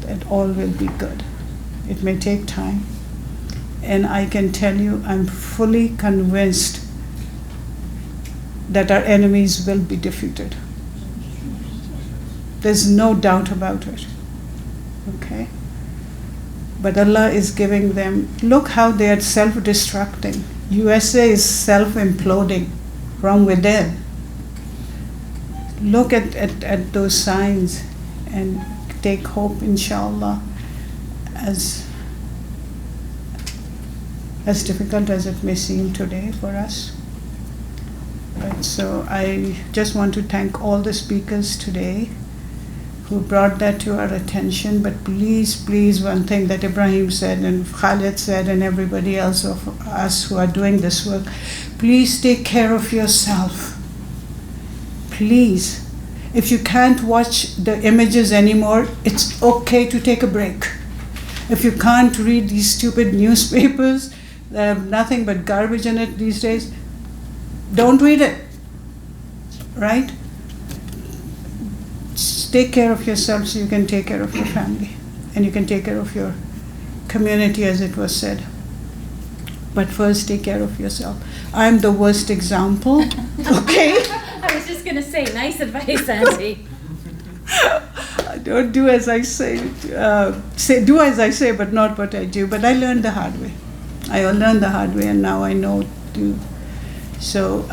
that all will be good. It may take time, and I can tell you, I'm fully convinced that our enemies will be defeated. There's no doubt about it. Okay? But Allah is giving them, look how they are self-destructing. USA is self-imploding from within. Look at those signs and take hope, inshallah, as difficult as it may seem today for us. Right, so I just want to thank all the speakers today who brought that to our attention. But please, please, one thing that Ibrahim said and Khalid said and everybody else of us who are doing this work, please take care of yourself. Please. If you can't watch the images anymore, it's okay to take a break. If you can't read these stupid newspapers that have nothing but garbage in it these days, don't read it, right? Take care of yourself so you can take care of your family and you can take care of your community, as it was said. But first, take care of yourself. I'm the worst example, okay? I was just going to say, nice advice, Auntie. Don't do as I say. Do as I say, but not what I do. But I learned the hard way. I learned the hard way, and now I know to. So,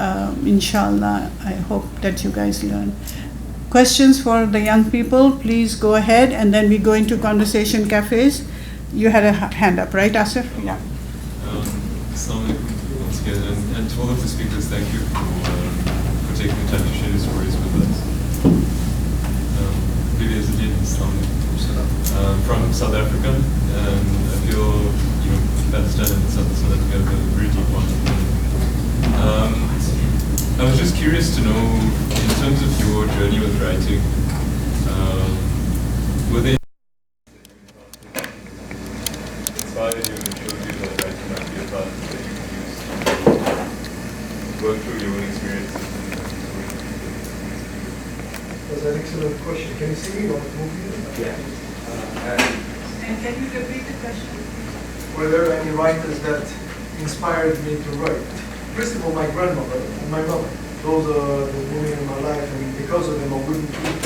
inshallah, I hope that you guys learn. Questions for the young people, please go ahead, and then we go into conversation cafes. You had a hand up, right, Asif? Yeah. And to all of the speakers, thank you for taking the time to share your stories with us. Really, as a from South Africa, and I feel Palestine and South Africa have a very deep one. I was just curious to know, in terms of your journey with writing, were they inspired you and showed you that writing might be a path that you can use to work through your own experiences? That's an excellent question. Can you see me or move you? Yeah. And can you repeat the question? Were there any writers that inspired me to write? First of all, my grandmother and my mother. Those are the women in my life, and because of them, I wouldn't eat.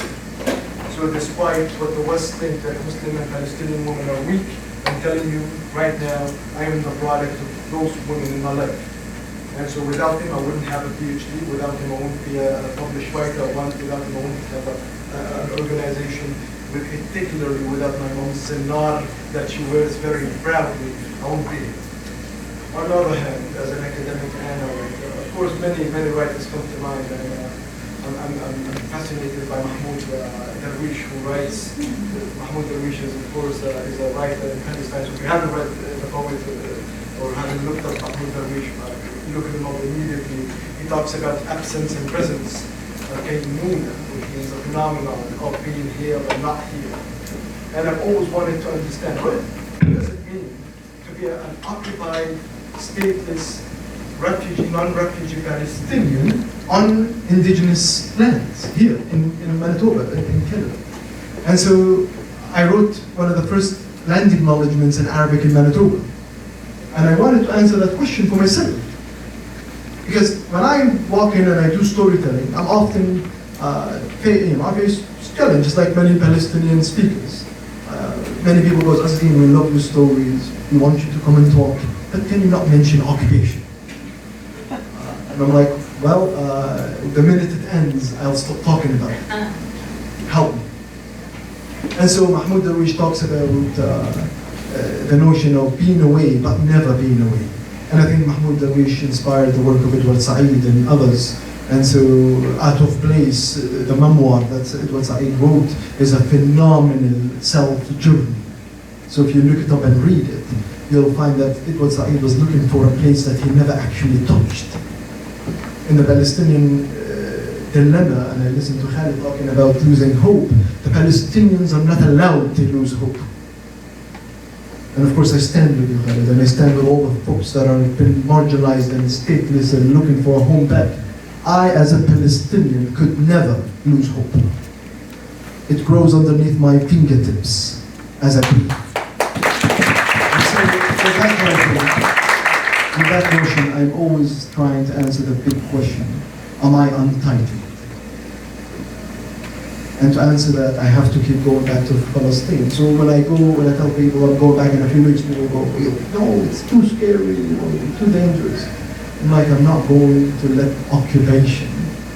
So despite what the West think that Muslim and Palestinian women are weak, I'm telling you right now, I am the product of those women in my life. And so without him, I wouldn't have a PhD. Without him, I wouldn't be a published writer. Without him, I wouldn't have an organization. Particularly without my mom's sinar that she wears very proudly, I won't be here. On the other hand, as an academic and a writer, of course, many writers come to mind. I'm fascinated by Mahmoud Darwish, who writes. Mahmoud Darwish is, of course, is a writer in Palestine. So if you haven't read the poet or haven't looked at Mahmoud Darwish, look at him up immediately. He talks about absence and presence. Kaynuna, which means the phenomenon of being here but not here. And I've always wanted to understand, what does it mean to be an occupied, stateless, refugee, non-refugee Palestinian on indigenous lands here in Manitoba, in Canada. And so I wrote one of the first land acknowledgements in Arabic in Manitoba. And I wanted to answer that question for myself. Because when I walk in and I do storytelling, I'm often face challenges like many Palestinian speakers. Many people go, Azadeen, we love your stories, we want you to come and talk, but can you not mention occupation? And I'm like, well, the minute it ends, I'll stop talking about it. Help me. And so Mahmoud Darwish talks about the notion of being away, but never being away. And I think Mahmoud Darwish inspired the work of Edward Said and others. And so Out of Place, the memoir that Edward Said wrote, is a phenomenal self-journey. So if you look it up and read it, you'll find that Edward Said was looking for a place that he never actually touched. In the Palestinian dilemma, and I listened to Khalid talking about losing hope, the Palestinians are not allowed to lose hope. And of course I stand with you, Khalid, and I stand with all the folks that are been marginalized and stateless and looking for a home back. I, as a Palestinian, could never lose hope. It grows underneath my fingertips as I breathe. And so, with that notion, I'm always trying to answer the big question, am I untitled? And to answer that, I have to keep going back to Palestine. So when I tell people I'm going back in a few weeks, people go, no, it's too scary, too dangerous. I'm like, I'm not going to let occupation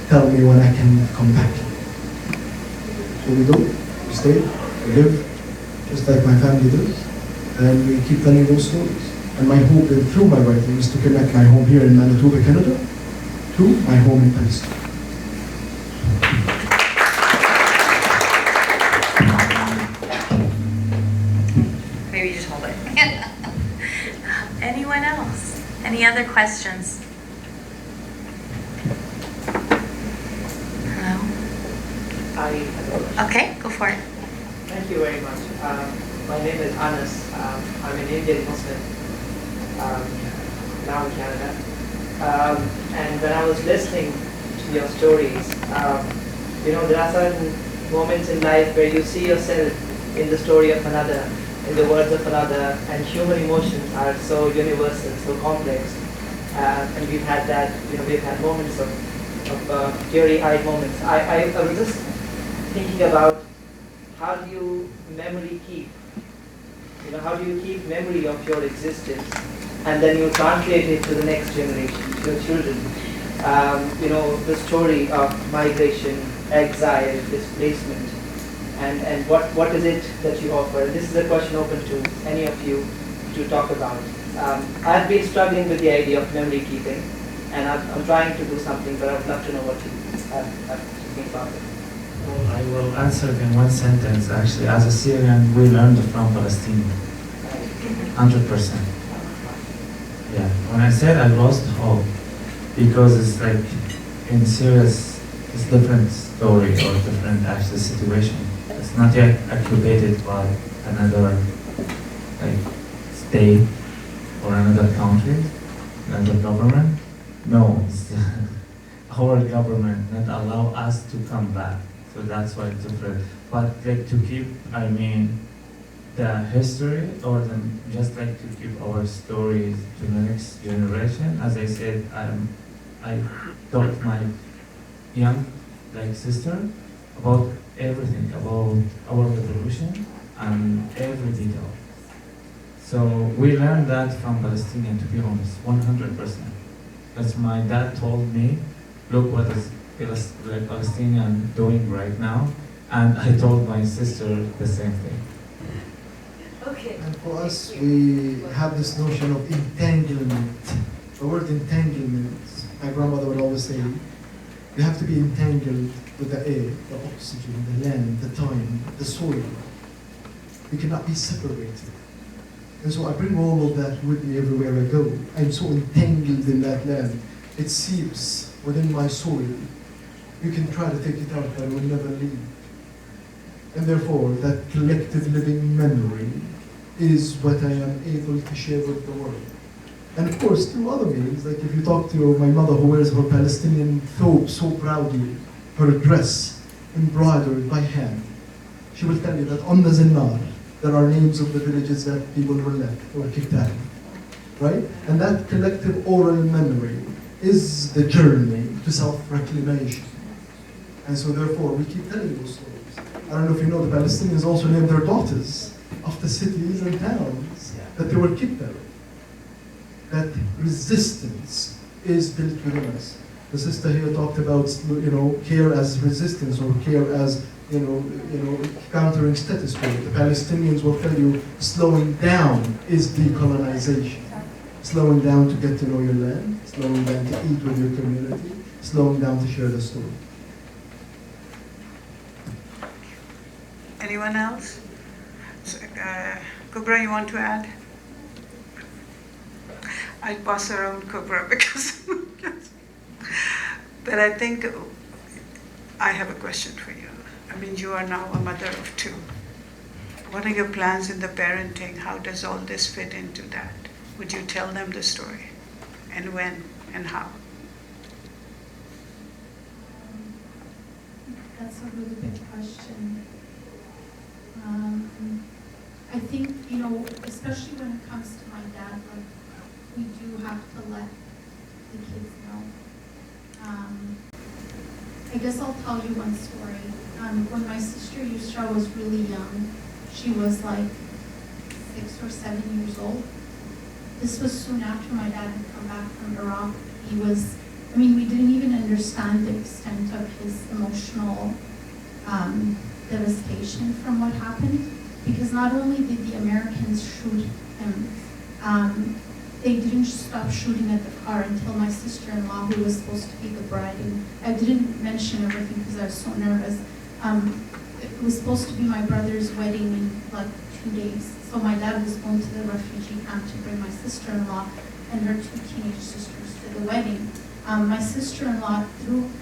tell me when I can come back. So we go, we stay, we live, just like my family does, and we keep telling those stories. And my hope through my writing is to connect my home here in Manitoba, Canada, to my home in Palestine. Maybe just hold it. Anyone else? Any other questions? Hello? Okay, go for it. Thank you very much. My name is Anas. I'm an Indian Muslim, now in Canada. And when I was listening to your stories, there are certain moments in life where you see yourself in the story of another, in the words of another, and human emotions are so universal, so complex. And we've had that, we've had moments of teary-eyed moments. I was just thinking about how do you memory keep? How do you keep memory of your existence, and then you translate it to the next generation, to your children? The story of migration, exile, displacement, and what is it that you offer? And this is a question open to any of you to talk about. I've been struggling with the idea of memory keeping, And I'm trying to do something, but I'd love to know what you have to think about it. Well, I will answer it in one sentence, actually. As a Syrian, we learned from Palestine. 100%. Yeah. When I said I lost hope, because it's like in Syria, it's different story or different actual situation. It's not yet occupied by another like state or another country, another government. No, it's our government not allow us to come back. So that's why it's different. But like to keep, I mean, the history or just like to keep our stories to the next generation. As I said, I taught my young like sister about everything about our revolution and every detail. So we learned that from Palestinian, to be honest, 100%. As my dad told me, look what is like Palestinian doing right now, and I told my sister the same thing. Okay. And for us, we have this notion of entanglement. The word entanglement, my grandmother would always say, you have to be entangled with the air, the oxygen, the land, the time, the soil. You cannot be separated. And so I bring all of that with me everywhere I go. I'm so entangled in that land. It seeps within my soil. You can try to take it out, but it will never leave. And therefore, that collective living memory is what I am able to share with the world. And of course, through other means, like if you talk to my mother who wears her Palestinian thobe so proudly, her dress embroidered by hand, she will tell you that on the Zinnar, there are names of the villages that people were left or kicked out, right? And that collective oral memory is the journey to self-reclamation. And so therefore, we keep telling those stories. I don't know if you know, the Palestinians also named their daughters after cities and towns that they were kicked out. That resistance is built within us. The sister here talked about, care as resistance or care as, countering status quo. The Palestinians will tell you slowing down is decolonization. Slowing down to get to know your land, slowing down to eat with your community, slowing down to share the story. Anyone else? Kubra, you want to add? I'll pass around Kubra because but I think I have a question for you. I mean, you are now a mother of two. What are your plans in the parenting? How does all this fit into that? Would you tell them the story? And when and how? That's a really good question. I think, especially when it comes to my dad, like, we do have to let the kids know. I guess I'll tell you one story. When my sister Yusra was really young, she was like 6 or 7 years old. This was soon after my dad had come back from Iraq. We didn't even understand the extent of his emotional devastation from what happened, because not only did the Americans shoot him, they didn't stop shooting at the car until my sister-in-law, who was supposed to be the bride, and I didn't mention everything because I was so nervous. It was supposed to be my brother's wedding in like 2 days. So my dad was going to the refugee camp to bring my sister-in-law and her 2 teenage sisters to the wedding. My sister-in-law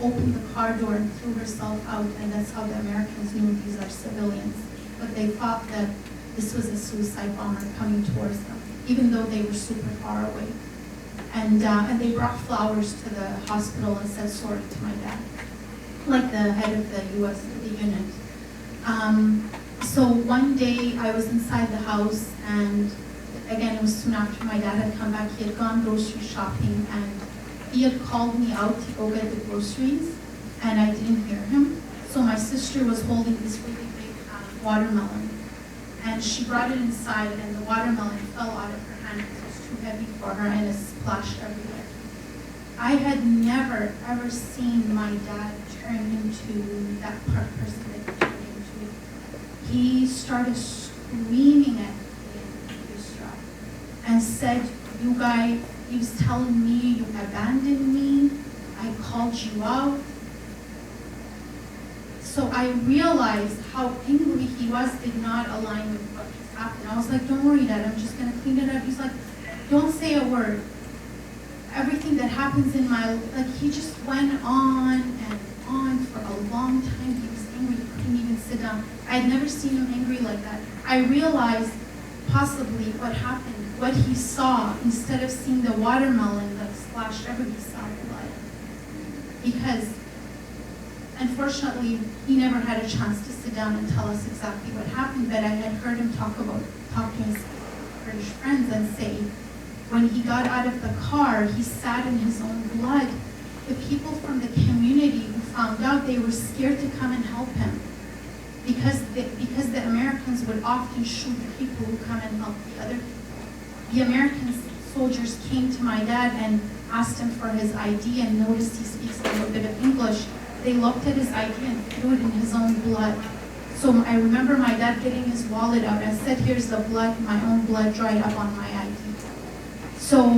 opened the car door and threw herself out, and that's how the Americans knew these are civilians. But they thought that this was a suicide bomber coming towards them, even though they were super far away. And they brought flowers to the hospital and said sorry to my dad, like the head of the U.S. the unit. So one day I was inside the house, and again, it was soon after my dad had come back. He had gone grocery shopping, and he had called me out to go get the groceries, and I didn't hear him. So my sister was holding this really big watermelon, and she brought it inside, and the watermelon fell out of her hand because it was too heavy for her, and it splashed everywhere. I had never, ever seen my dad turn into that person that he turned into. He started screaming at Yusra and said, "You guy, He was telling me, you abandoned me, I called you out. So I realized how angry he was did not align with what just happened. I was like, don't worry, Dad, I'm just gonna clean it up. He's like, don't say a word. Everything that happens in my, like he just went on and on for a long time. He was angry, he couldn't even sit down. I had never seen him angry like that. I realized possibly what happened, what he saw, instead of seeing the watermelon that splashed everywhere, he saw blood. Because unfortunately, he never had a chance to sit down and tell us exactly what happened, but I had heard him talk to his British friends and say, when he got out of the car, he sat in his own blood. The people from the community who found out, they were scared to come and help him because the Americans would often shoot the people who come and help the other people. The American soldiers came to my dad and asked him for his ID and noticed he speaks a little bit of English. They looked at his ID and threw it in his own blood. So I remember my dad getting his wallet out and said, here's the blood, my own blood dried up on my ID. So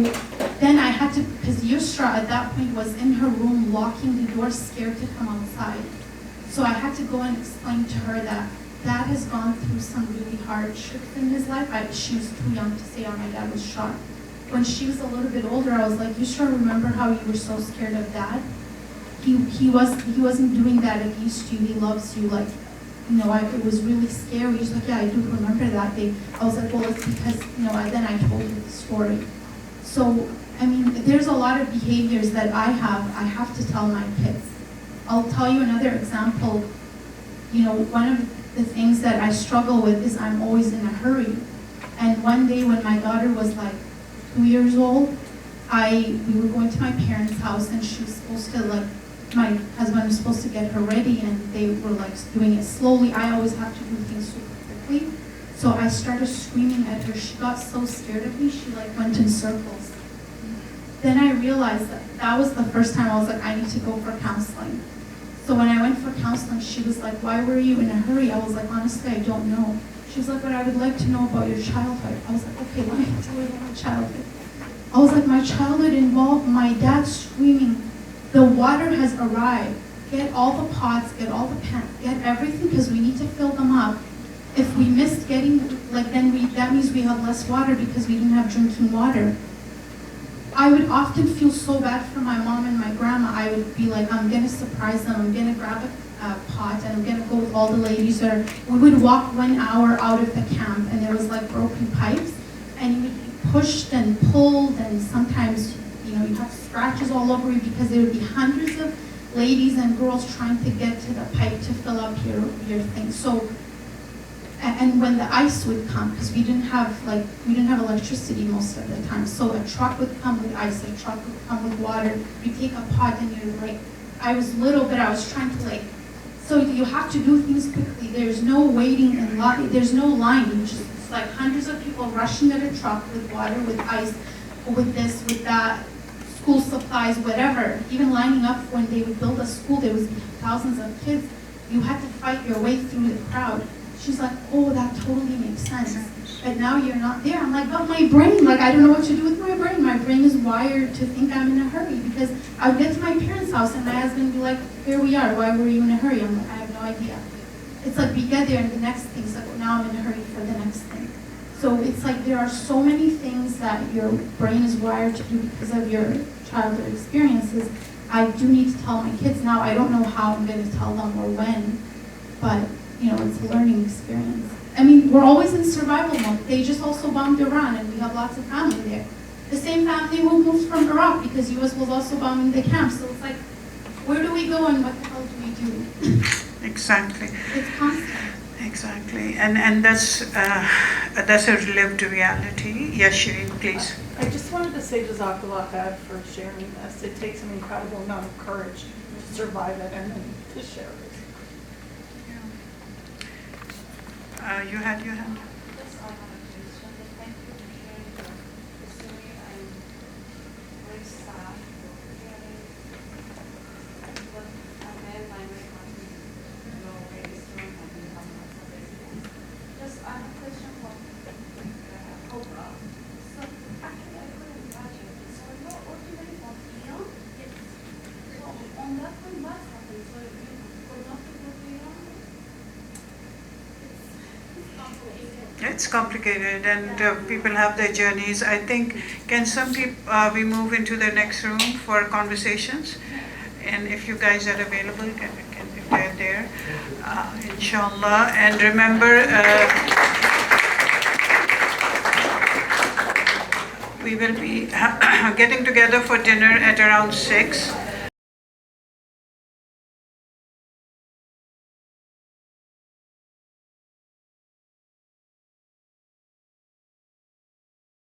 then I had to, because Yusra at that point was in her room locking the door, scared to come outside. So I had to go and explain to her that Dad has gone through some really hardships in his life. She was too young to say, oh, my dad was shot. When she was a little bit older, I was like, Yusra, remember how you were so scared of Dad? He wasn't doing that against you. He loves you. Like, it was really scary. He's like, yeah, I do remember that day. I was like, well, it's because, then I told you the story. So, I mean, there's a lot of behaviors that I have to tell my kids. I'll tell you another example. One of the things that I struggle with is I'm always in a hurry. And one day when my daughter was like 2 years old, we were going to my parents' house and she was supposed to my husband was supposed to get her ready and they were doing it slowly. I always have to do things super quickly. So I started screaming at her. She got so scared of me, she went in circles. Then I realized that was the first time I was like, I need to go for counseling. So when I went for counseling, she was like, why were you in a hurry? I was like, honestly, I don't know. She was like, but I would like to know about your childhood. I was like, okay, let me tell you about my childhood. I was like, my childhood involved my dad screaming, the water has arrived. Get all the pots, get all the pans, get everything because we need to fill them up. If we missed getting, that means we have less water because we didn't have drinking water. I would often feel so bad for my mom and my grandma. I would be like, I'm gonna surprise them. I'm gonna grab a pot and I'm gonna go with all the ladies. Or we would walk 1 hour out of the camp and there was broken pipes and you would be pushed and pulled and sometimes you have scratches all over you because there would be hundreds of ladies and girls trying to get to the pipe to fill up your thing. So, and when the ice would come, because we didn't have electricity most of the time, so a truck would come with ice, a truck would come with water. You take a pot and you're I was little, but I was trying to so you have to do things quickly. There's no waiting in line. There's no line. It's hundreds of people rushing at a truck with water, with ice, with this, with that. School supplies, whatever. Even lining up when they would build a school, there was thousands of kids. You had to fight your way through the crowd. She's like, oh, that totally makes sense. But now you're not there. I'm like, but my brain, I don't know what to do with my brain. My brain is wired to think I'm in a hurry because I would get to my parents' house and my husband would be like, here we are. Why were you in a hurry? I'm like, I have no idea. It's we get there and the next thing's now I'm in a hurry for the next thing. So it's there are so many things that your brain is wired to do because of your childhood experiences. I do need to tell my kids now. I don't know how I'm going to tell them or when, but it's a learning experience. I mean, we're always in survival mode. They just also bombed Iran and we have lots of family there. The same family who moved from Iraq because U.S. was also bombing the camps. So it's where do we go and what the hell do we do? Exactly. It's constant. Exactly, and that's a lived reality. Yes, Shireen, please. I just wanted to say Jazakallah khair for sharing this. It takes an incredible amount of courage to survive it and then to share it. You had your hand. Yes, I have a question. Thank you for sharing the story. I'm very sad for hearing what a man my country very strong and we have lots of residents. Just I have a question for Cobra. So actually I couldn't imagine this and that's when much happens, so for not to go to Iran, it's complicated. It's complicated, and people have their journeys. I think, can some people, we move into the next room for conversations? And if you guys are available, if they're there, inshallah. And remember, we will be getting together for dinner at around 6.